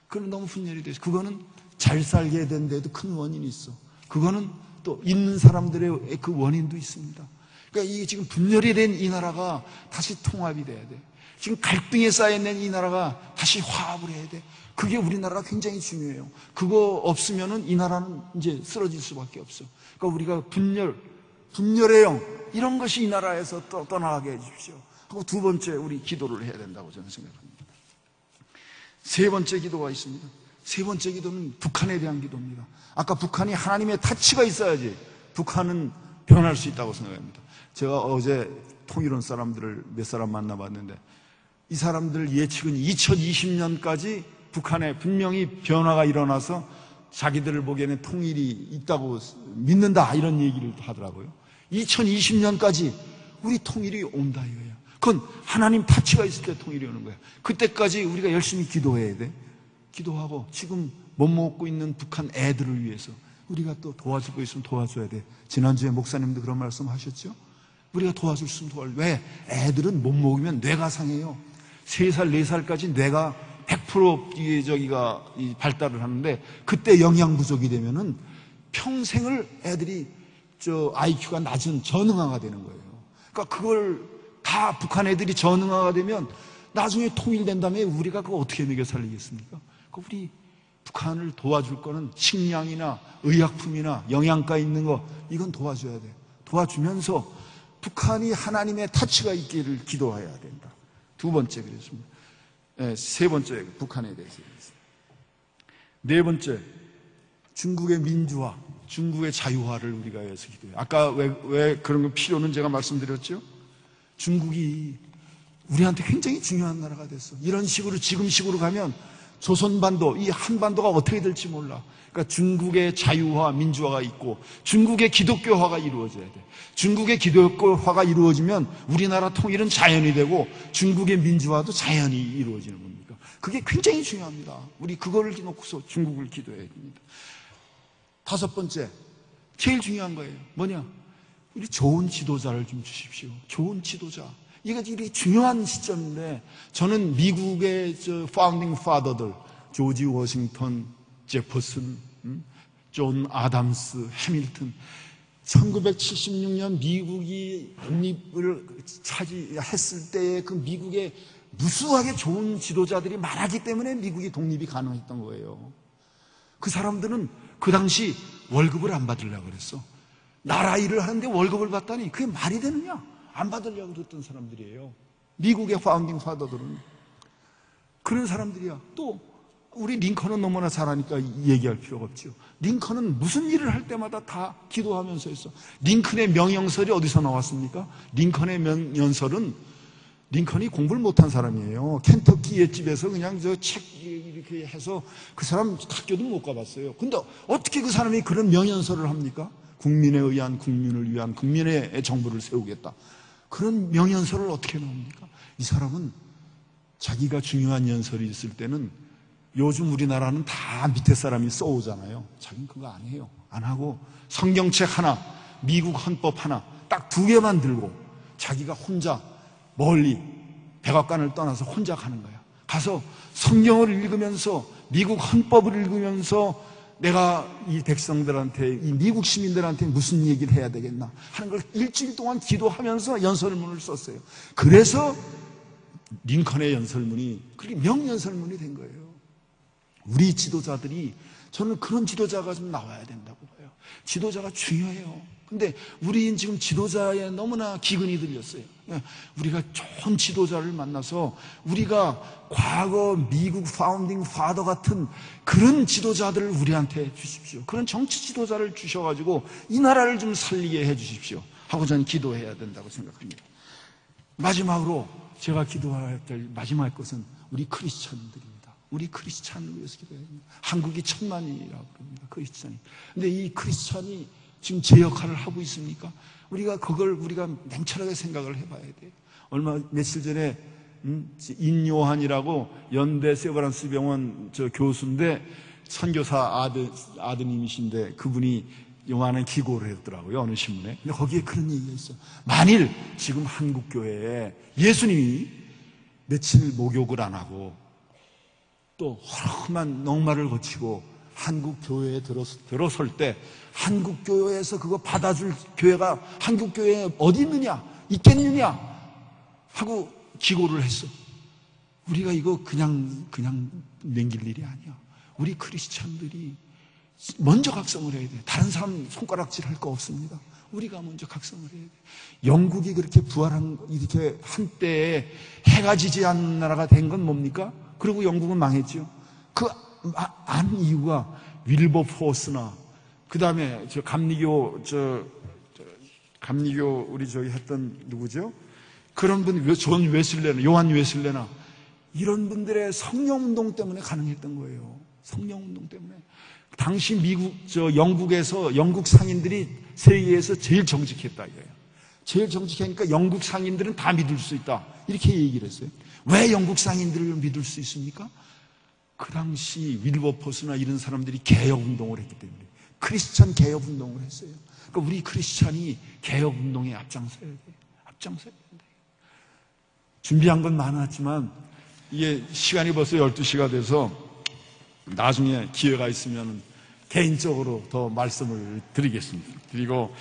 그건 너무 분열이 돼 있어. 그거는 잘 살게 된 데도 큰 원인이 있어. 그거는 또 있는 사람들의 그 원인도 있습니다. 그러니까 이게 지금 분열이 된 이 나라가 다시 통합이 돼야 돼. 지금 갈등에 쌓여있는 이 나라가 다시 화합을 해야 돼. 그게 우리나라가 굉장히 중요해요. 그거 없으면은 이 나라는 이제 쓰러질 수밖에 없어. 그러니까 우리가 분열의 영, 이런 것이 이 나라에서 떠나가게 해주십시오. 하고 두 번째 우리 기도를 해야 된다고 저는 생각합니다. 세 번째 기도가 있습니다. 세 번째 기도는 북한에 대한 기도입니다. 아까 북한이 하나님의 타치가 있어야지 북한은 변할 수 있다고 생각합니다. 제가 어제 통일원 사람들을 몇 사람 만나봤는데 이 사람들 예측은 2020년까지 북한에 분명히 변화가 일어나서 자기들을 보기에는 통일이 있다고 믿는다 이런 얘기를 하더라고요. 2020년까지 우리 통일이 온다 이거예요. 그건 하나님 타치가 있을 때 통일이 오는 거예요. 그때까지 우리가 열심히 기도해야 돼. 기도하고 지금 못 먹고 있는 북한 애들을 위해서 우리가 또 도와줄 거 있으면 도와줘야 돼. 지난주에 목사님도 그런 말씀 하셨죠? 우리가 도와줄 수 있으면 도와줘. 왜? 애들은 못 먹으면 뇌가 상해요. 3살, 4살까지 뇌가 100% 발달을 하는데 그때 영양 부족이 되면은 평생을 애들이 IQ가 낮은 전응아가 되는 거예요. 그러니까 그걸 다 북한 애들이 전응아가 되면 나중에 통일된 다음에 우리가 그거 어떻게 먹여 살리겠습니까? 우리 북한을 도와줄 거는 식량이나 의약품이나 영양가 있는 거, 이건 도와줘야 돼. 도와주면서 북한이 하나님의 타치가 있기를 기도해야 된다. 두 번째 그랬습니다. 세 번째 북한에 대해서 그랬습니다. 네 번째, 중국의 민주화, 중국의 자유화를 우리가 해서 기도해요. 아까 왜 그런 거 필요는 제가 말씀드렸죠? 중국이 우리한테 굉장히 중요한 나라가 됐어. 이런 식으로 지금 식으로 가면 조선반도, 이 한반도가 어떻게 될지 몰라. 그러니까 중국의 자유화, 민주화가 있고 중국의 기독교화가 이루어져야 돼. 중국의 기독교화가 이루어지면 우리나라 통일은 자연이 되고 중국의 민주화도 자연히 이루어지는 겁니다. 그게 굉장히 중요합니다. 우리 그거를 놓고서 중국을 기도해야 됩니다. 다섯 번째, 제일 중요한 거예요. 뭐냐? 우리 좋은 지도자를 좀 주십시오. 좋은 지도자. 이게 중요한 시점인데, 저는 미국의 파운딩 파더들, 조지 워싱턴, 제퍼슨, 존 아담스, 해밀턴, 1976년 미국이 독립을 차지했을 때의 그 미국의 무수하게 좋은 지도자들이 많았기 때문에 미국이 독립이 가능했던 거예요. 그 사람들은 그 당시 월급을 안 받으려고 그랬어. 나라 일을 하는데 월급을 받다니 그게 말이 되느냐? 안 받으려고 그랬던 사람들이에요. 미국의 파운딩 파더들은 그런 사람들이야. 또 우리 링컨은 너무나 잘하니까 얘기할 필요가 없죠. 링컨은 무슨 일을 할 때마다 다 기도하면서 했어. 링컨의 명령설이 어디서 나왔습니까? 링컨의 명령설은 링컨이 공부를 못한 사람이에요. 켄터키의 집에서 그냥 저 책 이렇게 해서 그 사람 학교도 못 가봤어요. 근데 어떻게 그 사람이 그런 명연설을 합니까? 국민에 의한, 국민을 위한, 국민의 정부를 세우겠다. 그런 명연설을 어떻게 나옵니까? 이 사람은 자기가 중요한 연설이 있을 때는, 요즘 우리나라는 다 밑에 사람이 써오잖아요. 자기는 그거 안 해요. 안 하고 성경책 하나, 미국 헌법 하나 딱 2개만 들고 자기가 혼자 멀리 백악관을 떠나서 혼자 가는 거야. 가서 성경을 읽으면서 미국 헌법을 읽으면서 내가 이 백성들한테, 이 미국 시민들한테 무슨 얘기를 해야 되겠나 하는 걸 일주일 동안 기도하면서 연설문을 썼어요. 그래서 링컨의 연설문이 그렇게 명연설문이 된 거예요. 우리 지도자들이, 저는 그런 지도자가 좀 나와야 된다고 봐요. 지도자가 중요해요. 근데 우리는 지금 지도자에 너무나 기근이 들렸어요. 우리가 좋은 지도자를 만나서, 우리가 과거 미국 파운딩 파더 같은 그런 지도자들을 우리한테 주십시오. 그런 정치 지도자를 주셔가지고 이 나라를 좀 살리게 해 주십시오 하고 저는 기도해야 된다고 생각합니다. 마지막으로 제가 기도해야 될 마지막 것은 우리 크리스찬들입니다. 우리 크리스찬을 위해서 기도해야 됩니다. 한국이 1000만이라고 그럽니다. 크리스찬이. 근데 이 크리스찬이 지금 제 역할을 하고 있습니까? 우리가 냉철하게 생각을 해봐야 돼요. 며칠 전에 인요한이라고 연대 세브란스 병원 교수인데, 선교사 아드님이신데 그분이 요한은 기고를 했더라고요, 어느 신문에. 근데 거기에 그런 얘기가 있어요. 만일 지금 한국 교회에 예수님이 며칠 목욕을 안 하고 또 허름한 넉마를 거치고 한국 교회에 들어설 때, 한국 교회에서 그거 받아줄 교회가 한국 교회에 어디 있느냐, 있겠느냐 하고 기고를 했어. 우리가 이거 그냥 넘길 일이 아니야. 우리 크리스찬들이 먼저 각성을 해야 돼. 다른 사람 손가락질 할 거 없습니다. 우리가 먼저 각성을 해야 돼. 영국이 그렇게 부활한, 이렇게 한때에 해가 지지 않는 나라가 된 건 뭡니까? 그리고 영국은 망했죠. 안 이유가 윌버포스나, 그 다음에 감리교 우리 했던 누구죠? 그런 분, 존 웨슬레나, 요한 웨슬레나, 이런 분들의 성령운동 때문에 가능했던 거예요. 성령운동 때문에. 당시 영국에서 영국 상인들이 세계에서 제일 정직했다 이거예요. 제일 정직하니까 영국 상인들은 다 믿을 수 있다, 이렇게 얘기를 했어요. 왜 영국 상인들을 믿을 수 있습니까? 그 당시 윌버포스나 이런 사람들이 개혁운동을 했기 때문에, 크리스찬 개혁운동을 했어요. 그러니까 우리 크리스찬이 개혁운동에 앞장서야 돼요. 앞장서야 된다. 준비한 건 많았지만 이게 시간이 벌써 12시가 돼서 나중에 기회가 있으면 개인적으로 더 말씀을 드리겠습니다. 그리고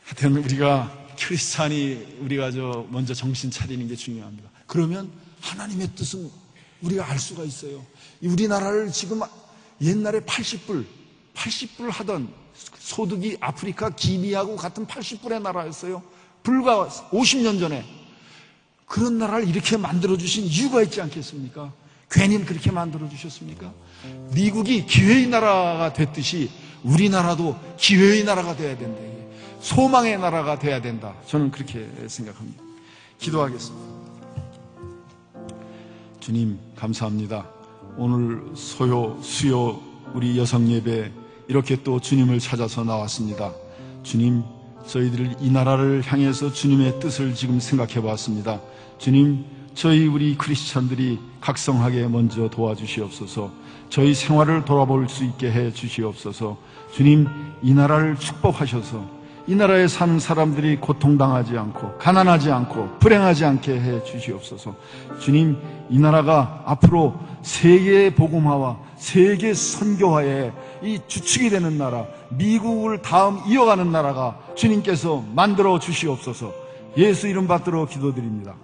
하여튼 우리가 크리스찬이, 우리가 먼저 정신 차리는 게 중요합니다. 그러면 하나님의 뜻은 우리가 알 수가 있어요. 우리나라를 지금 옛날에 80불 하던 소득이 아프리카 기니하고 같은 80불의 나라였어요. 불과 50년 전에. 그런 나라를 이렇게 만들어주신 이유가 있지 않겠습니까? 괜히 그렇게 만들어주셨습니까? 미국이 기회의 나라가 됐듯이 우리나라도 기회의 나라가 돼야 된다. 소망의 나라가 돼야 된다. 저는 그렇게 생각합니다. 기도하겠습니다. 주님, 감사합니다. 오늘 수요 우리 여성 예배 이렇게 또 주님을 찾아서 나왔습니다. 주님, 저희들 이 나라를 향해서 주님의 뜻을 지금 생각해 봤습니다. 주님, 저희 우리 크리스찬들이 각성하게 먼저 도와주시옵소서. 저희 생활을 돌아볼 수 있게 해 주시옵소서. 주님, 이 나라를 축복하셔서 이 나라에 사는 사람들이 고통당하지 않고 가난하지 않고 불행하지 않게 해 주시옵소서. 주님, 이 나라가 앞으로 세계 복음화와 세계 선교화의 이 주축이 되는 나라, 미국을 다음 이어가는 나라가 주님께서 만들어 주시옵소서. 예수 이름 받들어 기도드립니다.